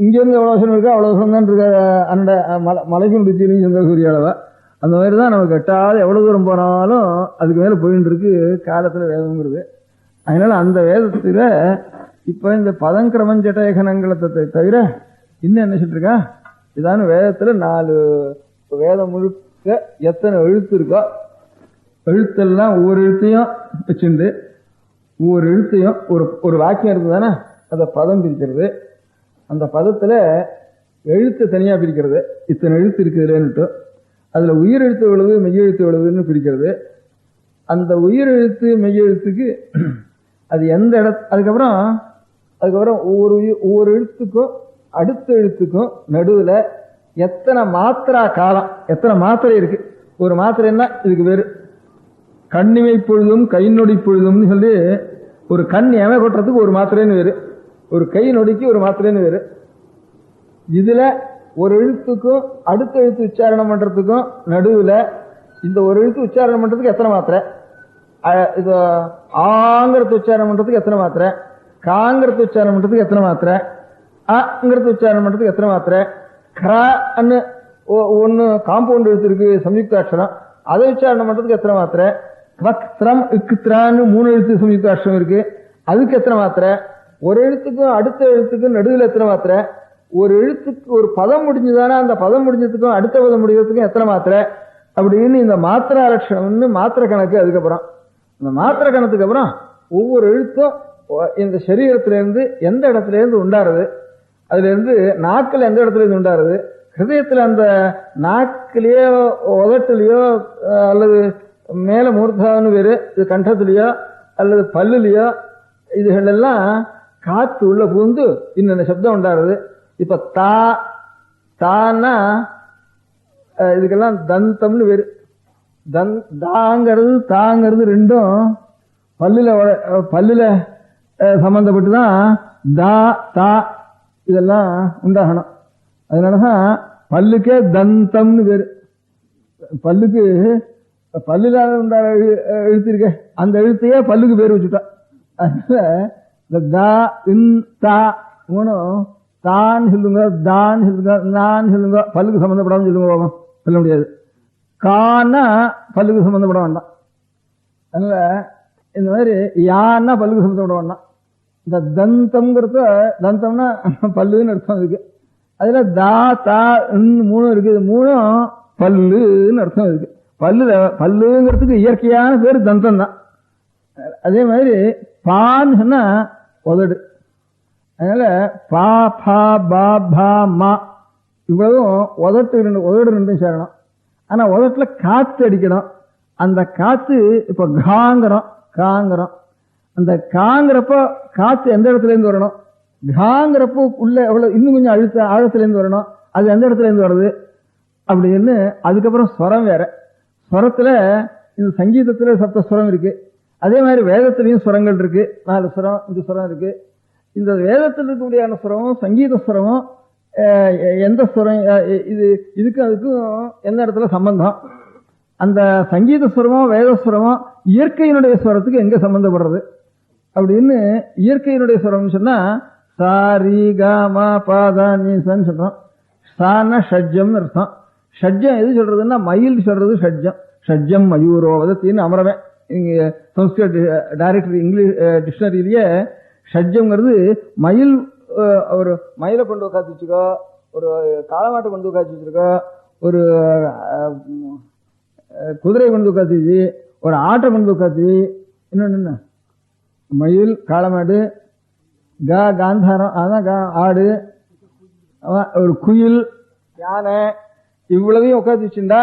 இங்க இருந்து எவ்வளவு வருஷம் இருக்கா அவ்வளவு வருஷம் தான் இருக்க அந்த மலைக்கு முடிச்சிருங்க சந்திர சூரிய அளவா. அந்த மாதிரி தான் நமக்கு எட்டாவது எவ்வளவு தூரம் போனாலும் அதுக்கு மேல போயிட்டு இருக்கு காலத்துல வேதம்ங்கிறது. அதனால அந்த வேதத்துல இப்ப இந்த பதங்கிரமம் ஜட்டயகனங்களை தவிர இன்னும் என்ன சொல்லிட்டு இருக்கா, இதான வேதத்துல 4 வேதம் முழுக்க எத்தனை எழுத்து இருக்கோ எழுத்தெல்லாம் ஒவ்வொரு எழுத்தையும் வச்சுண்டு ஒவ்வொரு எழுத்தையும் ஒரு வாக்கியம் இருக்குதானே அதை பதம் பிரிக்கிறது. அந்த பதத்துல எழுத்து தனியா பிரிக்கிறது. இத்தனை எழுத்து இருக்குதுன்னுட்டு அதுல உயிர் எழுத்து எவ்வளவு மெய் எழுத்து எவ்வளவுன்னு பிரிக்கிறது. அந்த உயிர் எழுத்து மெய் எழுத்துக்கு அது எந்த அதுக்கப்புறம் ஒவ்வொரு எழுத்துக்கும் அடுத்த எழுத்துக்கும் நடுவுல எத்தனை மாத்திரா காலம், எத்தனை மாத்திரை இருக்கு. ஒரு மாத்திரைன்னா இதுக்கு பேரு கண்ணிமை பொழுதும் கை நொடி பொழுதும்னு சொல்லி, ஒரு கண் எமை கொட்டுறதுக்கு ஒரு மாத்திரைன்னு வேறு, ஒரு கை நொடிக்கு ஒரு மாத்திரைன்னு வேறு. இதுல ஒரு எழுத்துக்கும் அடுத்த எழுத்து உச்சாரணம் பண்றதுக்கும் நடுவுல இந்த ஒரு எழுத்து உச்சாரணம் பண்றதுக்கு எத்தனை மாத்திரை, இது ஆங்கிறது உச்சாரணம் பண்றதுக்கு எத்தனை மாத்திரை, காங்கிறது உச்சாரணம் பண்றதுக்கு எத்தனை மாத்திரை, அங்கிறது உச்சாரணம் பண்றதுக்கு எத்தனை மாத்திரை, கிரான்னு ஒன்னு காம்பவுண்ட் எழுத்து இருக்கு சம்யுக்தாட்சரம், அதை உச்சாரணம் பண்றதுக்கு எத்தனை மாத்திரை, வக்திரம் இக்குத்ரான்னு 3 எழுத்து சம்யுக்தாட்சரம் இருக்கு அதுக்கு எத்தனை மாத்திரை, ஒரு எழுத்துக்கும் அடுத்த எழுத்துக்கும் நடுவில் எத்தனை மாத்திரை, ஒரு எழுத்துக்கு ஒரு பதம் முடிஞ்சுதானே அந்த பதம் முடிஞ்சதுக்கும் அடுத்த பதம் முடிகிறதுக்கும் எத்தனை மாத்திரை அப்படின்னு இந்த மாத்திரா லட்சணம்னு மாத்திரை கணக்கு. அதுக்கப்புறம் இந்த மாத்திரை கணத்துக்கு அப்புறம் ஒவ்வொரு எழுத்தும் இந்த சரீரத்தில இருந்து எந்த இடத்துல இருந்து உண்டாருது, அதுல இருந்து நாக்கில் எந்த இடத்துல இருந்து உண்டாருது, ஹிருதயத்துல அந்த நாக்கிலேயோ உதட்டுலயோ அல்லது மேல மூர்த்தான்னு வேறு இது கண்டத்திலேயோ அல்லது பல்லுலயோ இதுகள் எல்லாம் காத்து உள்ள பூந்து இன்னென்ன சப்தம் உண்டாருது. இப்ப தான்னா இதுக்கெல்லாம் தந்தம்னு வேறு. தாங்கிறது ரெண்டும் பல்லுல சம்பந்தப்பட்டுதான் தா இதெல்லாம் உண்டாகணும். அதனாலதான் பல்லுக்கே தந்தம்னு பேரு. பல்லுக்கு பல்லுல உண்டான எழுத்து இருக்க அந்த எழுத்தையே பல்லுக்கு பேர் வச்சுட்டா. அதனால இந்த தா மூணும் தான் சொல்லுங்க, தான் சொல்லுங்க, நான் சொல்லுங்க, பல்லுக்கு சம்பந்தப்படாம சொல்லுங்க போகும் சொல்ல முடியாது. கான்னா பல்லுக்கு சம்பந்தப்பட வேண்டாம். அதனால இந்த மாதிரி யான்னா பல்லுக்கு சம்பந்தப்பட வேண்டாம். இந்த தந்தம்னா பல்லுன்னு அர்த்தம் இருக்கு. அதுல தா தா 3 இருக்கு. இது 3 பல்லுன்னு அர்த்தம் இருக்கு. பல்லுங்கிறதுக்கு இயற்கையான பேரு தந்தம் தான். அதே மாதிரி பான்னு சொன்னா உதடு. அதனால பா பா பா பா மா இவ்வளவும் உதடு ரெண்டும் சேரணும். ஆனா உதட்டுல காத்து அடிக்கணும். அந்த காத்து இப்ப காங்கிறோம். அந்த காங்கிறப்ப காத்து எந்த இடத்துல இருந்து வரணும், காங்கிறப்போ உள்ள எவ்வளவு இன்னும் கொஞ்சம் ஆழத்துல இருந்து வரணும், அது எந்த இடத்துல இருந்து வருது அப்படின்னு. அதுக்கப்புறம் ஸ்வரம் வேற. ஸ்வரத்துல இந்த சங்கீதத்துல சப்த ஸ்வரம் இருக்கு. அதே மாதிரி வேதத்திலையும் ஸ்வரங்கள் இருக்கு. 4 ஸ்வரம் 5 ஸ்வரம் இருக்கு. இந்த வேதத்தில் இருக்கக்கூடிய ஸ்வரமும் சங்கீத ஸ்வரமும் எந்த ஸ்வரம் இதுக்கும் அதுக்கும் எந்த இடத்துல சம்பந்தம், அந்த சங்கீத ஸ்வரமோ வேதஸ்வரமோ இயற்கையினுடைய ஸ்வரத்துக்கு எங்க சம்பந்தப்படுறது அப்படின்னு. இயற்கையினுடைய ஸ்வரம் சொன்னா சாரி காமா பாதா நீசன்னு சொல்றோம். சான ஷட்ஜம்னு அர்த்தம். ஷட்ஜம் எது சொல்றதுன்னா மயில் சொல்றது ஷட்ஜம். ஷட்ஜம் மயூரோவதத்தின்னு அமரவே இங்க சம்ஸ்கிருத் டைரக்டரி இங்கிலீஷ் டிக்ஷனரியிலேயே ஷட்ஜம்ங்கிறது மயில். ஒரு மயிலை கொண்டு உட்காந்து வச்சுக்கோ, ஒரு காளமாட்டை கொண்டு உட்காந்து வச்சிருக்கோ, ஒரு குதிரை கொண்டு உட்காந்து, ஒரு ஆட்டை கொண்டு உட்காந்து, இன்னொன்னு என்ன, மயில், காளமாடு, காந்தாரம், அதான் ஆடு, ஒரு குயில், யானை, இவ்வளவையும் உட்காந்து வச்சுட்டா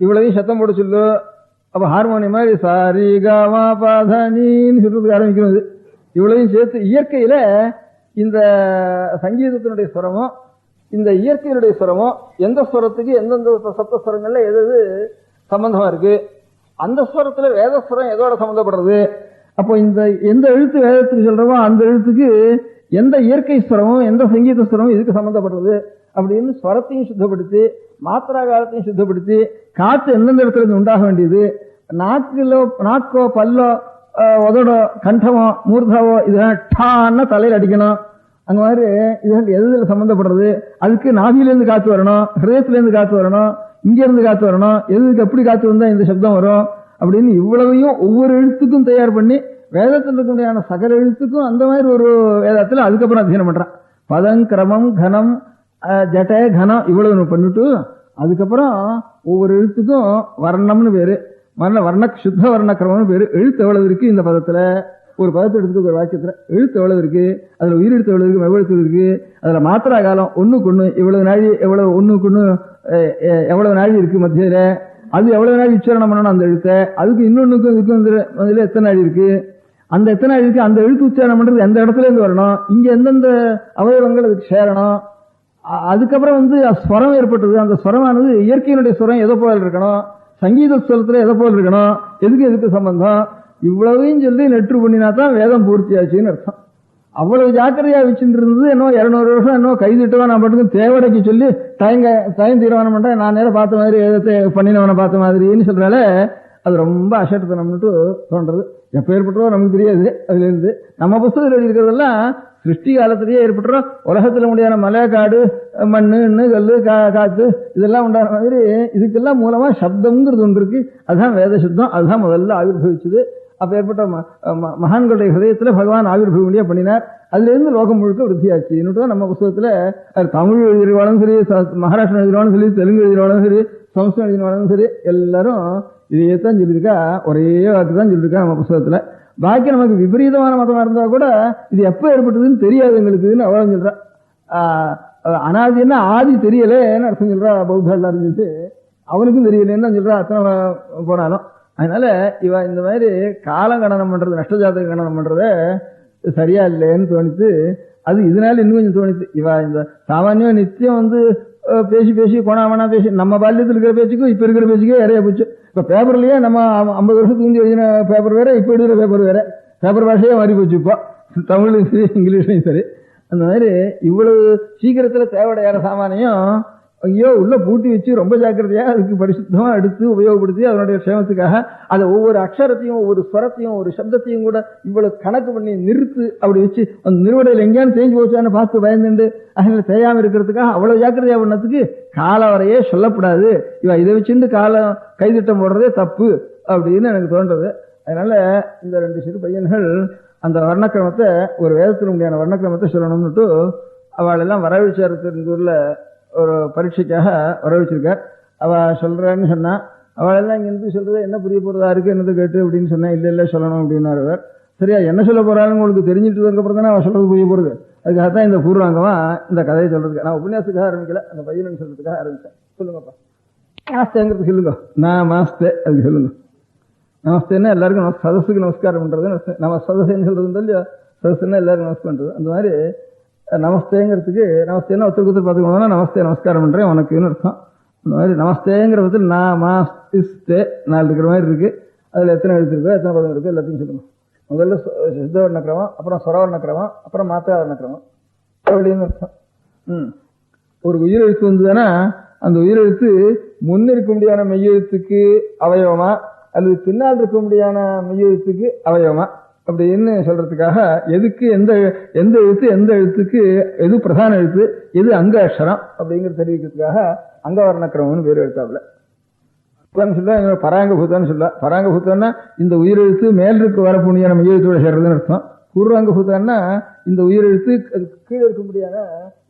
இவ்வளவையும் சத்தம் போட சொல்லு. அப்ப ஹார்மோனியம் மாதிரி சாரி காமா பாதனின்னு சொல்றதுக்கு ஆரம்பிக்கிறது. இவ்வளவையும் சேர்த்து இயற்கையில இந்த சங்கீதத்தினுடைய ஸ்வரமும் இந்த இயற்கையினுடைய ஸ்வரமும் எந்த ஸ்வரத்துக்கு எந்தெந்த சப்த ஸ்வரங்கள்ல எது சம்பந்தமா இருக்கு, அந்த ஸ்வரத்துல வேதஸ்வரம் எதோட சம்பந்தப்படுறது, அப்போ இந்த எந்த எழுத்து வேதத்துக்கு சொல்றோமோ அந்த எழுத்துக்கு எந்த இயற்கை ஸ்வரமும் எந்த சங்கீத ஸ்வரமும் இதுக்கு சம்பந்தப்படுறது அப்படின்னு ஸ்வரத்தையும் சுத்தப்படுத்தி மாத்திரா காலத்தையும் சுத்தப்படுத்தி காற்று எந்தெந்த இடத்துல இருந்து உண்டாக வேண்டியது, நாக்கோ பல்லோ உதடோ கண்டமோ மூர்தாவோ இதெல்லாம் டான்னா தலையில் அடிக்கணும், அங்க மாதிரி இதெல்லாம் எதுல சம்பந்தப்படுறது, அதுக்கு நாபியிலேருந்து காத்து வரணும், ஹிருதயத்திலேருந்து காத்து வரணும், இங்க இருந்து காத்து வரணும், எதுக்கு எப்படி காத்து வந்தா இந்த சப்தம் வரும் அப்படின்னு இவ்வளவையும் ஒவ்வொரு எழுத்துக்கும் தயார் பண்ணி வேதத்தில் இருக்கக்கூடிய சகல எழுத்துக்கும் அந்த மாதிரி ஒரு வேதத்துல அதுக்கப்புறம் அத்தியனம் பண்றான். பதம், கிரமம், கனம், ஜட்ட, கனம் இவ்வளவு பண்ணிட்டு அதுக்கப்புறம் ஒவ்வொரு எழுத்துக்கும் வர்ணம்னு பேரு, சுத்த வர்ண கிரமம்னு பேரு. எழுத்து எவ்வளவு இருக்கு இந்த பதத்துல, ஒரு பதத்தை எடுத்துக்க ஒரு வாக்கியத்துல எழுத்து எவ்வளவு இருக்கு, அதுல உயிரெழுத்து எவ்வளவு இருக்கு, மெவ்வெழுத்து இருக்கு, அதுல மாத்திரா காலம் ஒண்ணுக்கு ஒண்ணு இவ்வளவு நாழி, எவ்வளவு ஒண்ணுக்கு ஒண்ணு எவ்வளவு நாழி இருக்கு மத்தியில, அது எவ்வளவு நாள் உச்சாரணம் பண்ணணும் அந்த எழுத்தை, அதுக்கு இன்னொன்னுக்கும் இதுக்கு எத்தனை நாள் இருக்கு, அந்த எத்தனை நாள் இருக்கு, அந்த எழுத்து உச்சாரணம் பண்றது எந்த இடத்துல இருந்து வரணும், இங்க எந்தெந்த அவயவங்கள் அதுக்கு சேரணும், அதுக்கப்புறம் ஸ்வரம் ஏற்பட்டது, அந்த ஸ்வரமானது இயற்கையினுடைய ஸ்வரம் எதை போல இருக்கணும், சங்கீத ஸ்வரத்துல எதை போல இருக்கணும், எதுக்கு சம்பந்தம், இவ்வளவையும் சொல்லி நெற்று பண்ணினா தான் வேதம் பூர்த்தி ஆச்சுன்னு அர்த்தம். அவ்வளவு ஜாக்கிரதையா வச்சுட்டு இருந்தது என்னோ 200 வருஷம் என்னோ கைதிட்டவா நான் பாட்டுக்கு தேவடைக்கு சொல்லி தயம் தீர்மானம் பண்றேன், நான் நேரம் பார்த்த மாதிரி வேதத்தை பண்ணினவனை பார்த்த மாதிரின்னு சொல்றால அது ரொம்ப அசட்டுத்தனம்னுட்டு தோன்றது. எப்ப ஏற்பட்டோ நமக்கு தெரியாது. அதுல இருந்து நம்ம புத்தகத்தில் எழுதியிருக்கிறதெல்லாம் சிருஷ்டி காலத்திலேயே ஏற்பட்டுறோ, உலகத்துல முடியாத மலை, காடு, மண்ணு, கல்லு, காத்து இதெல்லாம் உண்டான மாதிரி இதுக்கெல்லாம் மூலமா சப்தம்ங்கிறது ஒன்று இருக்கு. அதுதான் வேத சப்தம், அதுதான் முதல்ல ஆவிர்வவிச்சது. அப்ப ஏற்பட்ட மகான்களுடைய ஹிருதயத்துல பகவான் ஆவிர்வவியா பண்ணினார். அதுல இருந்து லோகம் முழுக்க விருத்தியாச்சு. இன்னும் நம்ம புத்தகத்துல தமிழ் எழுதினாலும் சரி, மகாராஷ்டிரம் எழுதினாலும் சரி, தெலுங்கு எழுதினாலும் சரி, சமஸ்கிருதம் எழுதினாலும் சரி, எல்லாரும் இதையத்தான் சொல்லியிருக்கா, ஒரே வாக்கு தான் சொல்லியிருக்கா நம்ம புத்தகத்துல. பாக்கி நமக்கு விபரீதமான மதமா இருந்தா கூட இது எப்ப ஏற்பட்டதுன்னு தெரியாது எங்களுக்குன்னு அவ்வளவு சொல்றா. அனாதின்னா ஆதி தெரியலேன்னு அர்த்தம் சொல்றா பௌத்தா எல்லாரும் சொல்லிட்டு, அவனுக்கும் தெரியலேன்னு தான் சொல்றா அத்தனை போனாலும். அதனால இவ இந்த மாதிரி காலம் கணனம் பண்றது, நஷ்டஜாதக கணனம் பண்றத சரியா இல்லைன்னு தோணித்து. அது இதனால இன்னும் கொஞ்சம் தோணித்து. இவ இந்த சாமானியம் நித்தியம் பேசி கோணாமனா பேசி நம்ம பால்யத்தில் இருக்கிற பேச்சுக்கும் இப்ப இருக்கிற பேச்சுக்கே இறைய போச்சு. இப்ப பேப்பர்லயே நம்ம 50 வருஷத்துக்கு முந்தி எழுதின பேப்பர் வேற, இப்ப எழுதுற பேப்பர் வேற, பேப்பர் பாஷையே மாறி போச்சு. இப்போ தமிழ்லையும் சரி இங்கிலீஷ்லையும் சரி. அந்த மாதிரி இவ்வளவு சீக்கிரத்துல தேவையான சாமானியம் ஐயோ உள்ள பூட்டி வச்சு ரொம்ப ஜாக்கிரதையா அதுக்கு பரிசுத்தமா எடுத்து உபயோகப்படுத்தி அதனுடைய சேமத்துக்காக அதை ஒவ்வொரு அக்ஷரத்தையும் ஒவ்வொரு ஸ்வரத்தையும் ஒரு சப்தத்தையும் கூட இவ்வளவு கணக்கு பண்ணி நிறுத்து அப்படி வச்சு அந்த நிறுவடையில் எங்கேயானு தேஞ்சு போச்சான்னு பார்த்து பயந்துண்டு அதில் தேயாம இருக்கிறதுக்காக அவ்வளவு ஜாக்கிரதையா பண்ணதுக்கு காலம் வரையே சொல்லப்படாது. இவ இதை வச்சுட்டு காலம் கைதிட்டம் போடுறதே தப்பு அப்படின்னு எனக்கு தோன்றது. அதனால இந்த 2 சிறு பையன்கள் அந்த வர்ணக்கிரமத்தை ஒரு வேதத்தில் முடியான வர்ணக்கிரமத்தை சொல்லணும்னுட்டு அவளெல்லாம் வரவழைச்சாரத்தின் ஒரு பரீட்சைக்காக வரவழைச்சிருக்கார். அவ சொல்றேன்னு சொன்னா, அவளெல்லாம் இங்க இருந்து சொல்றது என்ன புரிய போறதா இருக்கு என்னது கேட்டு அப்படின்னு சொன்னா, இல்ல சொல்லணும் அப்படின்னாரு அவர். சரியா என்ன சொல்ல போறான்னு உங்களுக்கு தெரிஞ்சுட்டு அப்புறம் தானே அவ சொல்றது புரிய போறது. அதுக்காகத்தான் இந்த பூர்வாங்கமா இந்த கதையை சொல்றதுக்கு. நான் உபன்யாசத்துக்காக ஆரம்பிக்கல, அந்த பையன் சொல்றதுக்காக ஆரம்பிச்சேன். சொல்லுங்கப்பா. நமஸ்தேங்கிறது சொல்லுங்க. நான் நமஸ்தே அதுக்கு சொல்லுங்க. நமஸ்தேன்னா எல்லாருக்கும் சதஸுக்கு நமஸ்காரம் பண்றது. நம்ம சதசேன்னு சொல்றது இல்லையா, சதசுன்னா எல்லாருக்கும் நமஸ்காரம் பண்றது. அந்த மாதிரி நமஸ்தேங்கிறதுக்கு நமஸ்தேன்னா ஒருத்தருக்கு பார்த்துக்கணும்னா நமஸ்தே நமஸ்காரம் பண்றேன் உனக்குன்னு அர்த்தம். அந்த மாதிரி நமஸ்தேங்கிற பதத்தில் நான் மாஸ்தே 4 இருக்கிற மாதிரி இருக்கு. அதுல எத்தனை எழுத்து இருக்கோ எத்தனை பதம் இருக்கோ எல்லாத்தையும் சொல்லணும். முதல்ல சித்த வர்ணக்கிரமம், அப்புறம் சொரவர்ணக்கிரமம், அப்புறம் மாத்திரா வர்ணக்கிரமம் அப்படின்னு அர்த்தம். ஒரு உயிரெழுத்து வந்ததுன்னா அந்த உயிரெழுத்து முன் இருக்க முடியாத மெய்யெழுத்துக்கு அவயவமா அல்லது பின்னால் இருக்க முடியாத மெய்யெழுத்துக்கு அவயவமா அப்படின்னு சொல்றதுக்காக எதுக்கு எந்த எழுத்து எந்த எழுத்துக்கு எது பிரதான எழுத்து எது அங்க அக்ஷரம் அப்படிங்கிறது தெரிவிக்கிறதுக்காக அங்கவர்ணக்கிரமம்னு பேர் எழுத்தாப்புல சொல்ல. பராங்கபூத்தான்னு சொல்ல. பராங்கபூத்தம்னா இந்த உயிரெழுத்து மேல் இருக்கு வரக்கூடிய நம்ம மெய்யெழுத்தோட சேர்றதுன்னு அர்த்தம். பூர்வாங்கபூதான்னா இந்த உயிரெழுத்து கீழே இருக்கும்படியான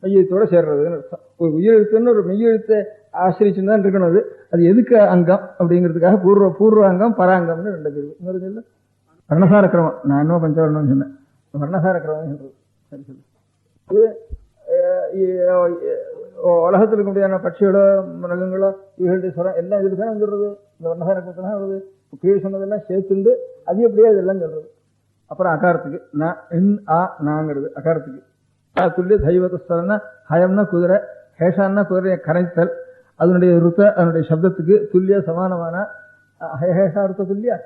மெய்யெழுத்தோட சேர்றதுன்னு அர்த்தம். ஒரு உயிரெழுத்துன்னு ஒரு மெய்யெழுத்தை ஆசிரிச்சுன்னு தான் இருக்கணும். அது எதுக்கு அங்கம் அப்படிங்கிறதுக்காக பூர்வாங்கம் பராங்கம்னு ரெண்டு பேர். இன்னொரு சொல்லு வர்ணசார கிரமம். நான் இன்னும் பஞ்சவர்ணம்னு சொன்னேன். வர்ணசார கிரமம் சொல்றது. சரி சொல்லு. உலகத்தில் இருக்க முடியாத பட்சிகளோ மிருகங்களோ இவர்களுடைய ஸ்வரம் எல்லாம் இதுக்கு தானே சொல்றது. இந்த வர்ணசார கிரமத்தை தான் வருது. கீழ் சொன்னதெல்லாம் சேர்த்துண்டு அது எப்படியா இதெல்லாம் சொல்றது. அப்புறம் அகாரத்துக்கு நாங்கிறது அகாரத்துக்கு. துல்லிய தெய்வத்தஸ்வரம்னா ஹயம்னா குதிரை, ஹேஷான்னா குதிரையை கரைத்தல். அதனுடைய ருத்த அதனுடைய சப்தத்துக்கு துல்லிய சமானமான ஹேஷா ருத்த துல்லியா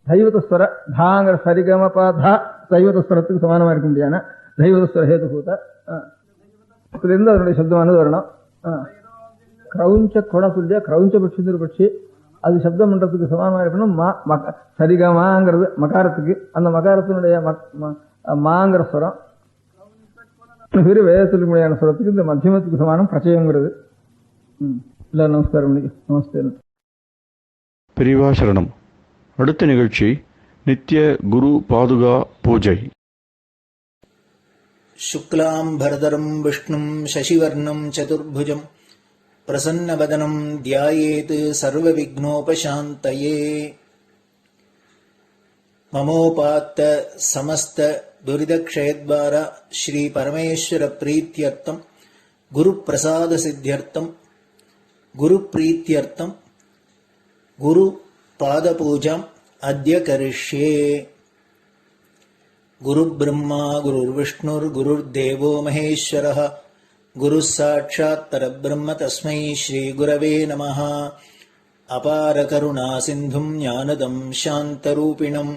தெய்வத்தஸ்வர தாங்கிற சரிகம பாதா தெய்வத்தஸ்வரத்துக்கு சமானமா இருக்க முடியாது. தெய்வத்தஸ்வர ஹேதுபூத இருந்து அதனுடைய சப்தமானது வரணும். கிரௌஞ்ச கொட துல்லியா கிரௌஞ்ச பட்சி பட்சி அது சப்தம் பண்றதுக்கு சமானமா இருக்கணும். சரிகமாங்கிறது மகாரத்துக்கு. அந்த மகாரத்தினுடைய மாங்கிற ஸ்வரம் பேரு வேதத்தில் முடியான ஸ்வரத்துக்கு இந்த மத்தியமத்துக்கு சமானம் பிரச்சயங்கிறது. இல்ல நமஸ்காரம். நமஸ்தே. பெரியவா சரணம். அடுத்த நிகழ்ச்சி நித்திய குரு பாதுகா பூஜை. சுக்லாம் பரதரம் விஷ்ணும் சசிவர்ணம் சதுர்புஜம் பிரசன்னவதனம் தியாயேத் சர்வவிக்னோபசாந்தயே. மமோபாத்த சமஸ்த துரிதக்ஷயத்வார ஸ்ரீ பரமேஸ்வர பிரீத்யர்த்தம் குரு பிரசாத சித்தியர்த்தம் குரு பிரீத்யர்த்தம் குரு பாத பூஜாம் அத்ய கரிஷ்யே. குரு பிரம்மா குருர் விஷ்ணுர் குருர் தேவோ மகேஸ்வரः குரு சாட்சாத் பரபிரம்ம தஸ்மை ஸ்ரீ குரவே நமः. அபார கருணா சிந்தும் ஞானதம் சாந்தரூபிணம்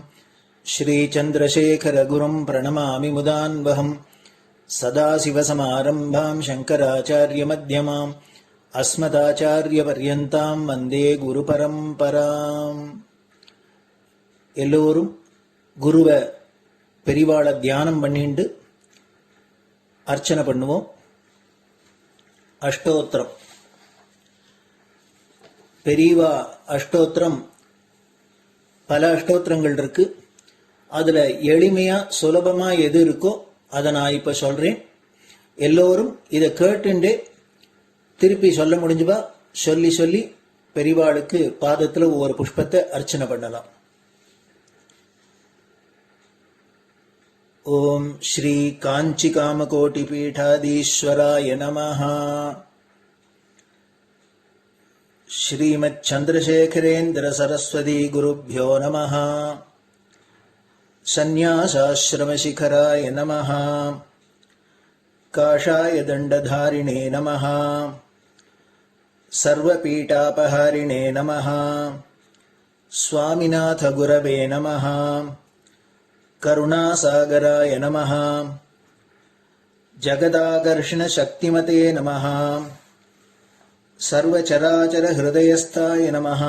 ஸ்ரீ சந்திரசேகர குரும் பிரணமாமி முதான்வஹம். சதாசிவசமாரம்பாம் சங்கராச்சாரிய மத்யமாம் அஸ்மதாச்சாரிய பர்யந்தாம் வந்தே குரு பரம்பராம். எல்லோரும் குருவை பெரிவாளை தியானம் பண்ணிண்டு அர்ச்சனை பண்ணுவோம். அஷ்டோத்திரம். பெரியவா அஷ்டோத்திரம் பல அஷ்டோத்திரங்கள் இருக்கு. அதுல எளிமையா சுலபமா எது இருக்கோ அதை நான் இப்ப சொல்றேன். எல்லோரும் இதை கேட்டுண்டே திருப்பி சொல்ல முடிஞ்சுபா சொல்லி சொல்லி பெரிவாளுக்கு பாதத்துல ஒவ்வொரு புஷ்பத்தை அர்ச்சனை பண்ணலாம். ஓம் ஸ்ரீ காஞ்சி காமகோட்டி பீடாதீஸ்வராய நமஹ. ஸ்ரீமத் சந்திரசேகரேந்திர சரஸ்வதி குருभ्यो நமஹ. சந்நியாசாஸ்ரமசிகராய நமஹ. காஷாய தண்டதாரிணே நமஹ. சர்வபீடாபஹாரிணே நமஹ. சுவாமிநாத குரவே நமஹ. கருணாசாகராய நமஹ. ஜகதாகர்ஷண சக்திமதே நமஹ. சர்வச்சராச்சர ஹிருதயஸ்தாய நமஹ.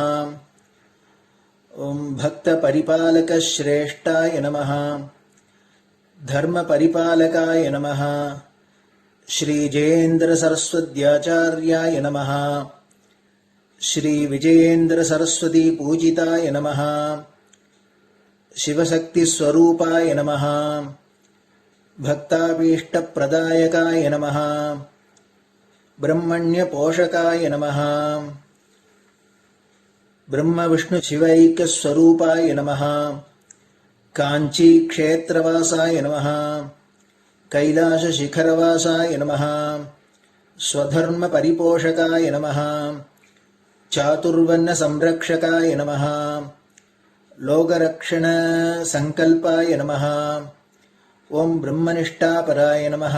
ஓம் பக்த பரிபாலக ஸ்ரேஷ்டாய நமஹ. தர்ம பரிபாலகாய நமஹ. ஸ்ரீ ஜெயேந்திர சரஸ்வத்யாச்சார்யாய நமஹ. ஸ்ரீ விஜயேந்திர சரஸ்வதி பூஜிதாய நமஹ. சிவசக்தி ஸ்வரூபாய நமஹ. பக்தாபீஷ்ட பிரதாயகாய நமஹ. பிரம்மண்ய போஷகாய நமஹ. பிரம்ம விஷ்ணு சிவைக்க ஸ்வரூபாய நமஹ. காஞ்சி க்ஷேத்ரவாசாய நமஹ. கைலாச சிகரவாசாய நமஹ. ஸ்வதர்ம பரிபோஷகாய நமஹ. சாதுர்வர்ண சம்ரக்ஷகாய நமஹ. லோகரக்ஷண சங்கல்பாய நமஹ. ஓம் பிரம்மனிஷ்டாபராய நமஹ.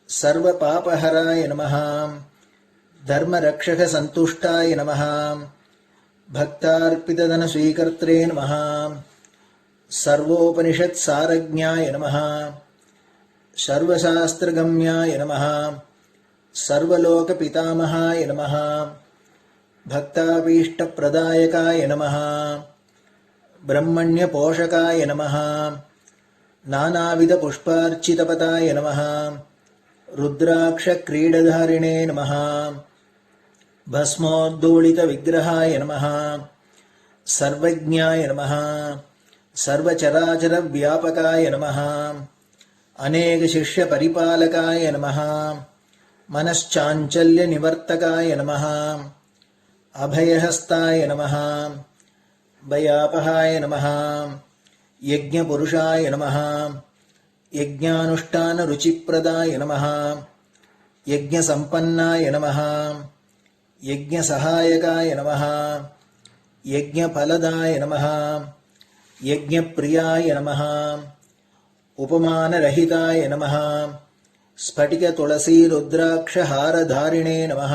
சர்வ பாபஹராய நமஹ. தர்மரக்ஷக சந்துஷ்டாய நமஹ. பக்தார்ப்பிததன ஸ்வீகர்த்ரே நமஹ. சர்வோபனிஷத் சாரஜ்ஞாய நமஹ. சர்வசாஸ்திரகம்யாய நமஹ. சர்வலோக பிதாமகாய நமஹ. பக்தாபீஷ்ட பிரதாயகாய நமஹ. பிரம்மண்ய போஷகாய நமஹ. நானாவித புஷ்பார்ச்சிதபதாய நமஹ. ருத்ராக்ஷ கிரீடதாரிணே நமஹ. பஸ்மோத்தூளித விக்கிரகாய நமஹ. சர்வஜ்ஞாய நமஹ. सर्वचराचर व्यापकाय नमः अनेक शिष्य परिपालकाय नमः मनश्चाञ्चल्य निवर्तकाय नमः अभयहस्ताय नमः भयापहाय नमः यज्ञपुरुषाय नमः यज्ञानुष्ठान रुचिप्रदाय नमः यज्ञसम्पन्नाय नमः यज्ञसहायकाय नमः यज्ञफलदाय नमः यज्ञप्रियाय नमः उपमानरहिताय नमः स्फटिकतुलसीरुद्राक्षहारधारिणे नमः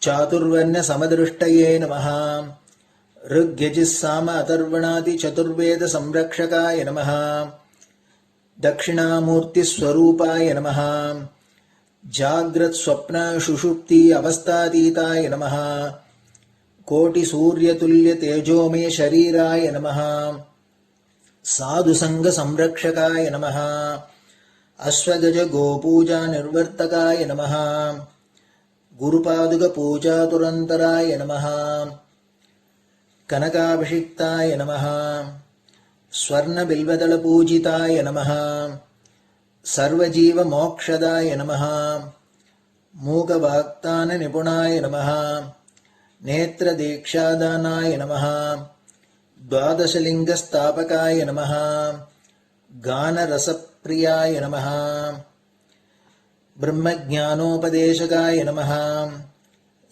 चातुर्वर्ण्यसमदृष्टये नमः ऋग्यजुस्साम अथर्वणादि चतुर्वेद संरक्षकाय नमः दक्षिणामूर्तिस्वरूपाय नमः जाग्रत् स्वप्न सुषुप्ति अवस्थातीताय नमः कोटिसूर्यतुल्य तेजोमय शरीराय नमः साधुसंग संरक्षकाय नमः अश्वगज गोपूजा निर्वर्तकाय नमः गुरुपादुक पूजातुरन्तराय नमः कनकाभिषिक्ताय नमः स्वर्णबिल्वदलपूजिताय नमः सर्वजीवमोक्षदाय नमः मूकवाक्ताननिपुणाय नमः नेत्रदीक्षादानाय नमः द्वादशलिङ्गस्थापकाय नमः गानरसप्रियाय नमः ब्रह्मज्ञानोपदेशकाय नमः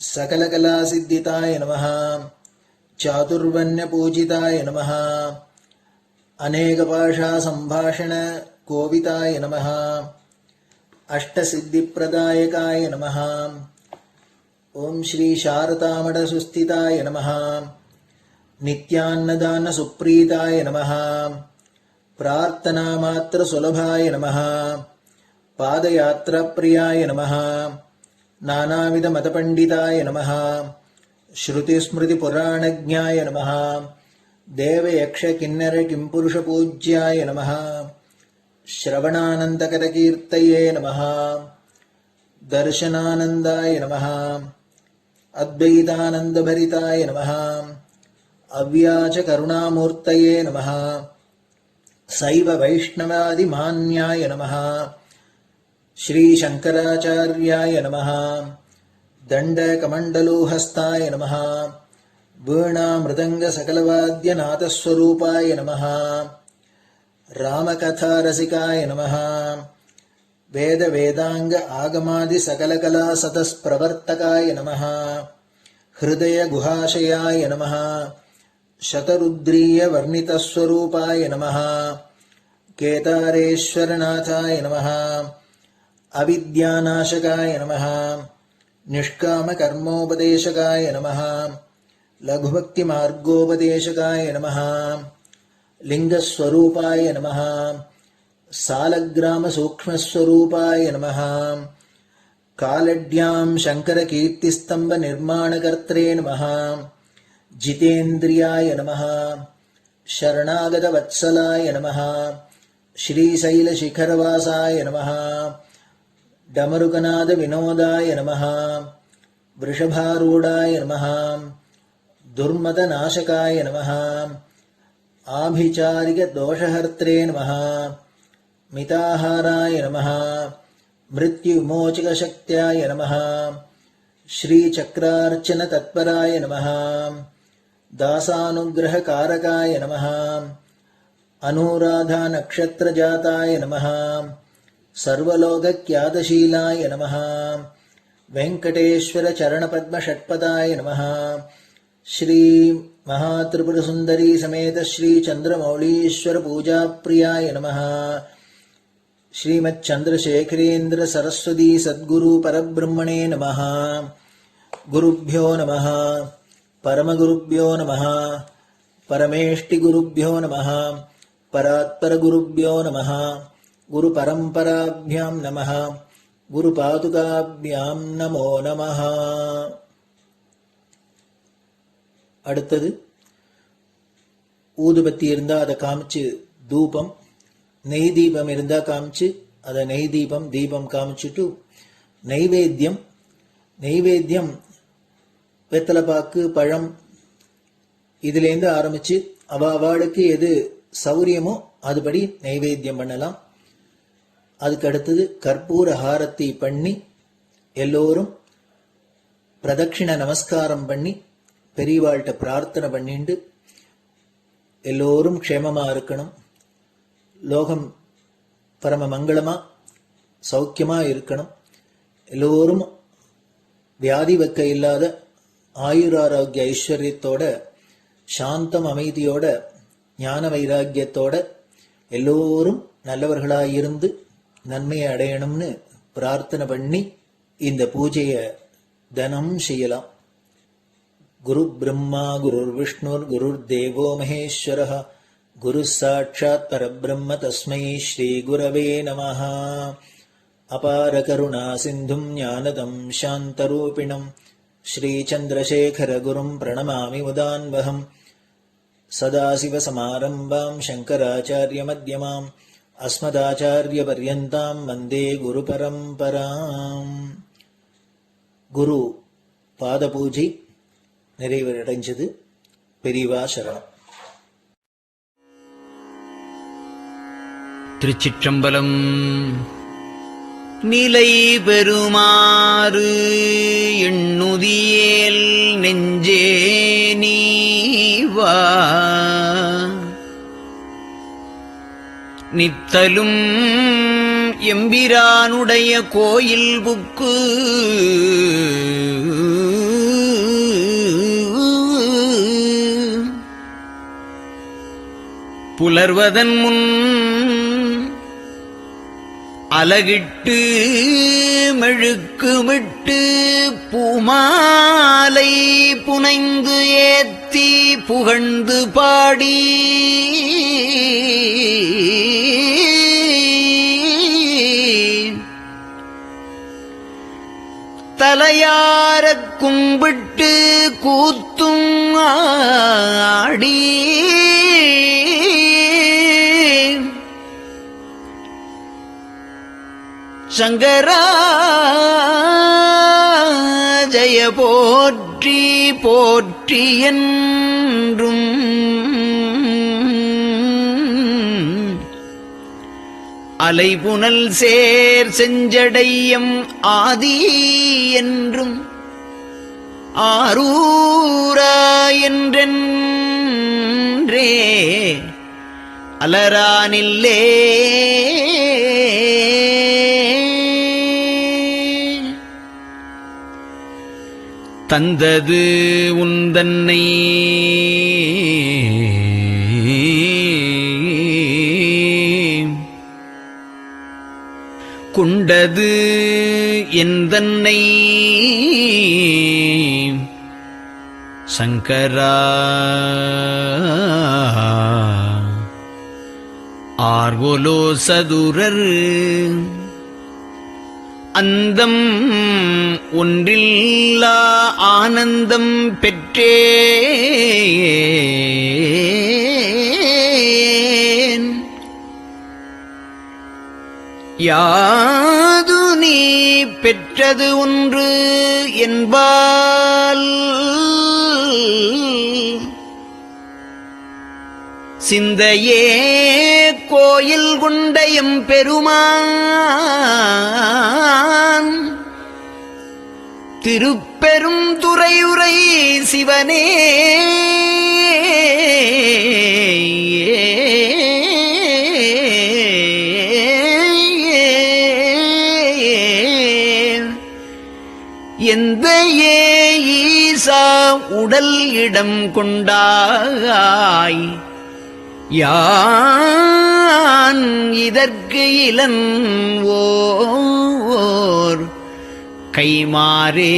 सकलकलासिद्धिताय नमः चातुर्वर्ण्यपूजिताय नमः अनेकभाषासम्भाषण कोविताय नमः अष्टसिद्धिप्रदायकाय नमः ओम श्री शारदामठसुस्थिताय नमः नित्यान्नदानसुप्रीताय नमः प्रार्थनामात्रसुलभाय नमः पादयात्राप्रियाय नमः नानाविधमतपण्डिताय नमः श्रुतिस्मृतिपुराणज्ञाय नमः देवयक्षकिन्नरकिंपुरुषपूज्याय नमः श्रवणानन्दकरकीर्तये नमः दर्शनानन्दाय नमः अद्वैतानन्दभरिताय नमः अव्याचकरुणामूर्तये नमः शैव वैष्णवादिमान्याय नमः श्रीशङ्कराचार्याय नमः दण्डकमण्डलोहस्ताय नमः वीणामृदङ्गसकलवाद्यनाथस्वरूपाय नमः रामकथारसिकाय नमः वेदवेदांग आगमादि सकलकला सतस्प्रवर्तकाय नमः हृदय गुहाशयाय नमः शतरुद्रीय वर्णितस्वरूपाय नमः केदारेश्वरनाथाय नमः अविद्यानाशकाय नमः निष्कामकर्मोपदेशकाय नमः लघुभक्तिमार्गोपदेशकाय नमः लिंगस्वरूपाय नमः सालग्रामसूक्ष्मस्वरूपाय नमः कालड्यां शङ्करकीर्तिस्तम्भनिर्माणकर्त्रे नमः जितेन्द्रियाय नमः शरणागतवत्सलाय नमः श्रीशैलशिखरवासाय नमः डमरुकनादविनोदाय नमः वृषभारूढाय नमः दुर्मदनाशकाय नमः आभिचारिकदोषहर्त्रे नमः मिताहाराय नमः मृत्युविमोचकशक्त्याय नमः श्रीचक्रार्चनतत्पराय नमः दासानुग्रहकारकाय नमः अनुराधानक्षत्रजाताय नमः सर्वलोकख्यातशीलाय नमः वेङ्कटेश्वरचरणपद्मषट्पदाय नमः श्री महात्रिपुरसुन्दरी समेत श्री चन्द्रमौलीश्वर पूजाप्रियाय नमः श्रीमच्चन्द्रशेखरेन्द्र सरस्वती सद्गुरु परब्रह्मणे नमः गुरुभ्यो नमः परमगुरुभ्यो नमः परमेष्टिगुरुभ्यो नमः परात्परगुरुभ्यो नमः गुरुपरम्पराभ्यां नमः गुरुपादुकाभ्यां नमो नमः. அடுத்தது ஊதுபத்தி இருந்தா அதை காமிச்சு தூபம், நெய் தீபம் இருந்தா காமிச்சு அதை நெய் தீபம் தீபம் காமிச்சுட்டு நெய்வேத்தியம் வெத்தலைப்பாக்கு பழம் இதுலேருந்து ஆரம்பிச்சு அவளுக்கு எது சௌரியமோ அதுபடி நைவேத்தியம் பண்ணலாம். அதுக்கு அடுத்தது கற்பூர ஹாரத்தி பண்ணி எல்லோரும் பிரதட்சிண நமஸ்காரம் பண்ணி பெரியவாள்கிட்ட பிரார்த்தனை பண்ணிண்டு எல்லோரும் க்ஷேமமா இருக்கணும், லோகம் பரம மங்களமா சௌக்கியமா இருக்கணும், எல்லோரும் வியாதி வெக்க இல்லாத ஆயுராரோக்கிய ஐஸ்வர்யத்தோட சாந்தம் அமைதியோட ஞான வைராக்கியத்தோட எல்லோரும் நல்லவர்களாயிருந்து நன்மையை அடையணும்னு பிரார்த்தனை பண்ணி இந்த பூஜையை தினம் செய்யலாம். குரு பிரம்மா குருர் விஷ்ணுர் குருர் தேவோ மகேஸ்வரः குரு சாட்சாத் பரபிரம்ம தஸ்மை ஸ்ரீ குரவே நமः. அபார கருணா சிந்தும் ஞானதம் சாந்தரூபிணம் ஸ்ரீ சந்திரசேகர குரும் பிரணமாமி முதான்வகம். சதாசிவசமாரம்பாம் சங்கராச்சாரிய மத்யமாம் அஸ்மதாச்சாரிய பர்யந்தாம் வந்தே குரு பரம்பராம். குரு பாத பூஜை நிறைவடைஞ்சது. பெரியவா சரணம். திருச்சிற்றம்பலம். நிலை பெறுமாறு எண்ணுதியேல் நெஞ்சே நீவா, நித்தலும் எம்பிரானுடைய கோயில் புக்கு புலர்வதன் முன் அலகிட்டு மெழுக்குமிட்டு பூமாலை புனைந்து ஏத்தி புகழ்ந்து பாடி தலையாரக் கும்பிட்டு கூத்தும் ஆடி சங்கரா ஜய போற்றி போற்றி என்றும் அலைபுனல் சேர் செஞ்சடையம் ஆதி என்றும் ஆரூரா என்றென்றே அலரானில்லே தந்தது உந்தன்னை கொண்டது எந்தன்னை சங்கரா ஆர்வலோ சதுரர் அந்தம் ஒன்றில்லா ஆனந்தம் பெற்றேன். யாது நீ பெற்றது ஒன்று என்பால் சிந்தையே கோயில் கொண்டயம் பெருமான் திருப்பெரும் துறையுரை சிவனே எந்த ஈசா உடல் இடம் கொண்டாய் யான் இதற்கு இளன்வோர் கைமாறே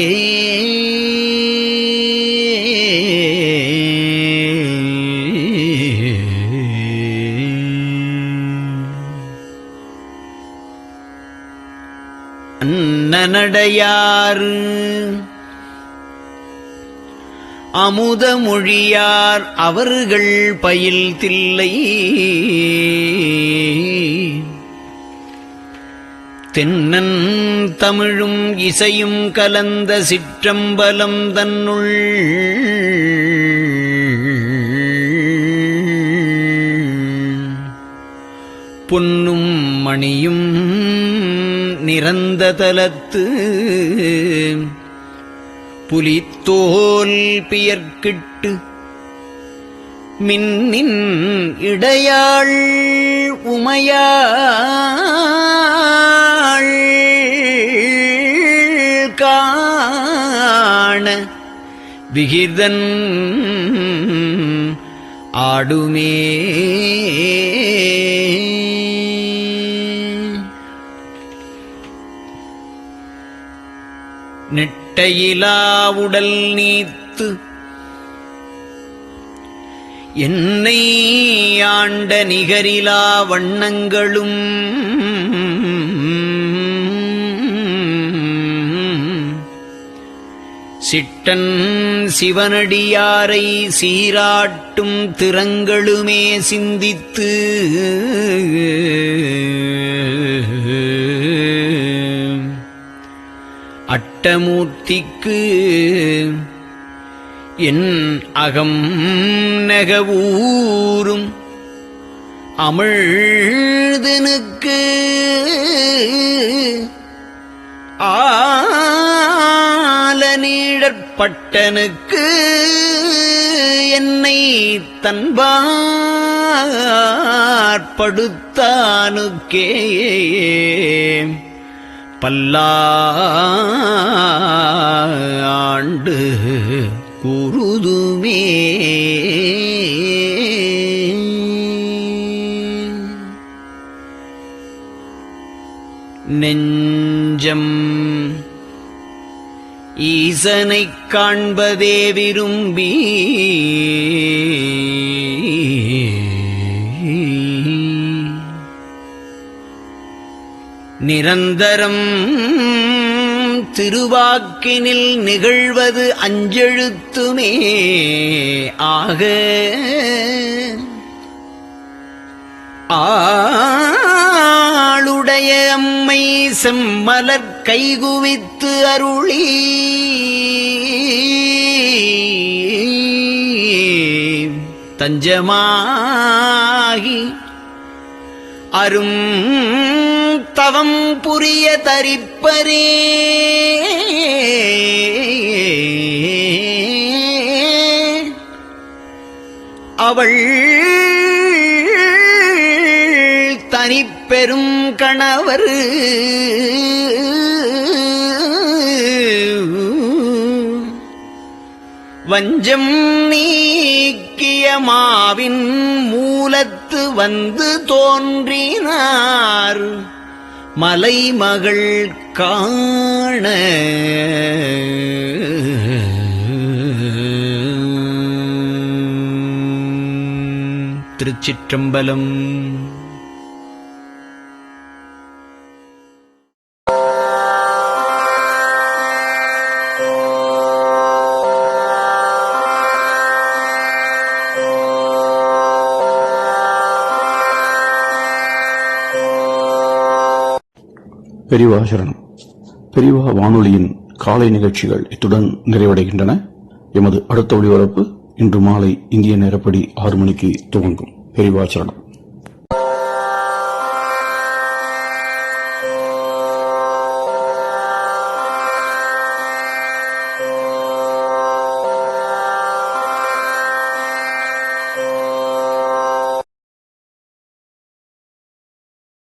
அன்னநடையார் அமுத மொழியார் அவர்கள் பயில் தில்லை தென்னன் தமிழும் இசையும் கலந்த சிற்றம்பலம் தன்னுள் பொன்னும் மணியும் நிறந்த தலத்து புலித்தோல் பியர்க்கிட்டு மின்னின் இடையாள் உமையாள் காண விகிதன் ஆடுமே. நெட்டையிலா உடல் நீத்து என்னை ஆண்ட நிகரிலா வண்ணங்களும் சிட்டன் சிவனடியாரை சீராட்டும் திறங்களுமே சிந்தித்து அட்டமூர்த்திக்கு என் அகம் நெகவூரும் அமிழ்தனுக்கு ஆலநீழற்பட்டனுக்கு என்னை தன்பாற்படுத்தானுக்கே பல்லாண்டு குருதுமே. நெஞ்சம் ஈசனைக் காண்பதே விரும்பி நிரந்தரம் திருவாக்கினில் நிகழ்வது அஞ்செழுத்துமே ஆக ஆளுடைய அம்மை செம்மலர் கைகுவித்து அருளி தஞ்சமாகி அரும் தவம் புரிய தரிப்பரே. அவள் தனிப்பெரும் கணவர் வஞ்சம் நீக்கிய மாவின் மூலத்து வந்து தோன்றினார் மலைமகள் காண. திருச்சிற்றம்பலம். பெரியவா சரணம். பெரியவா வானொலியின் காலை நிகழ்ச்சிகள் இத்துடன் நிறைவடைகின்றன. எமது அடுத்த ஒளிபரப்பு இன்று மாலை இந்திய நேரப்படி 6 மணிக்கு துவங்கும். பெரியவா சரணம்.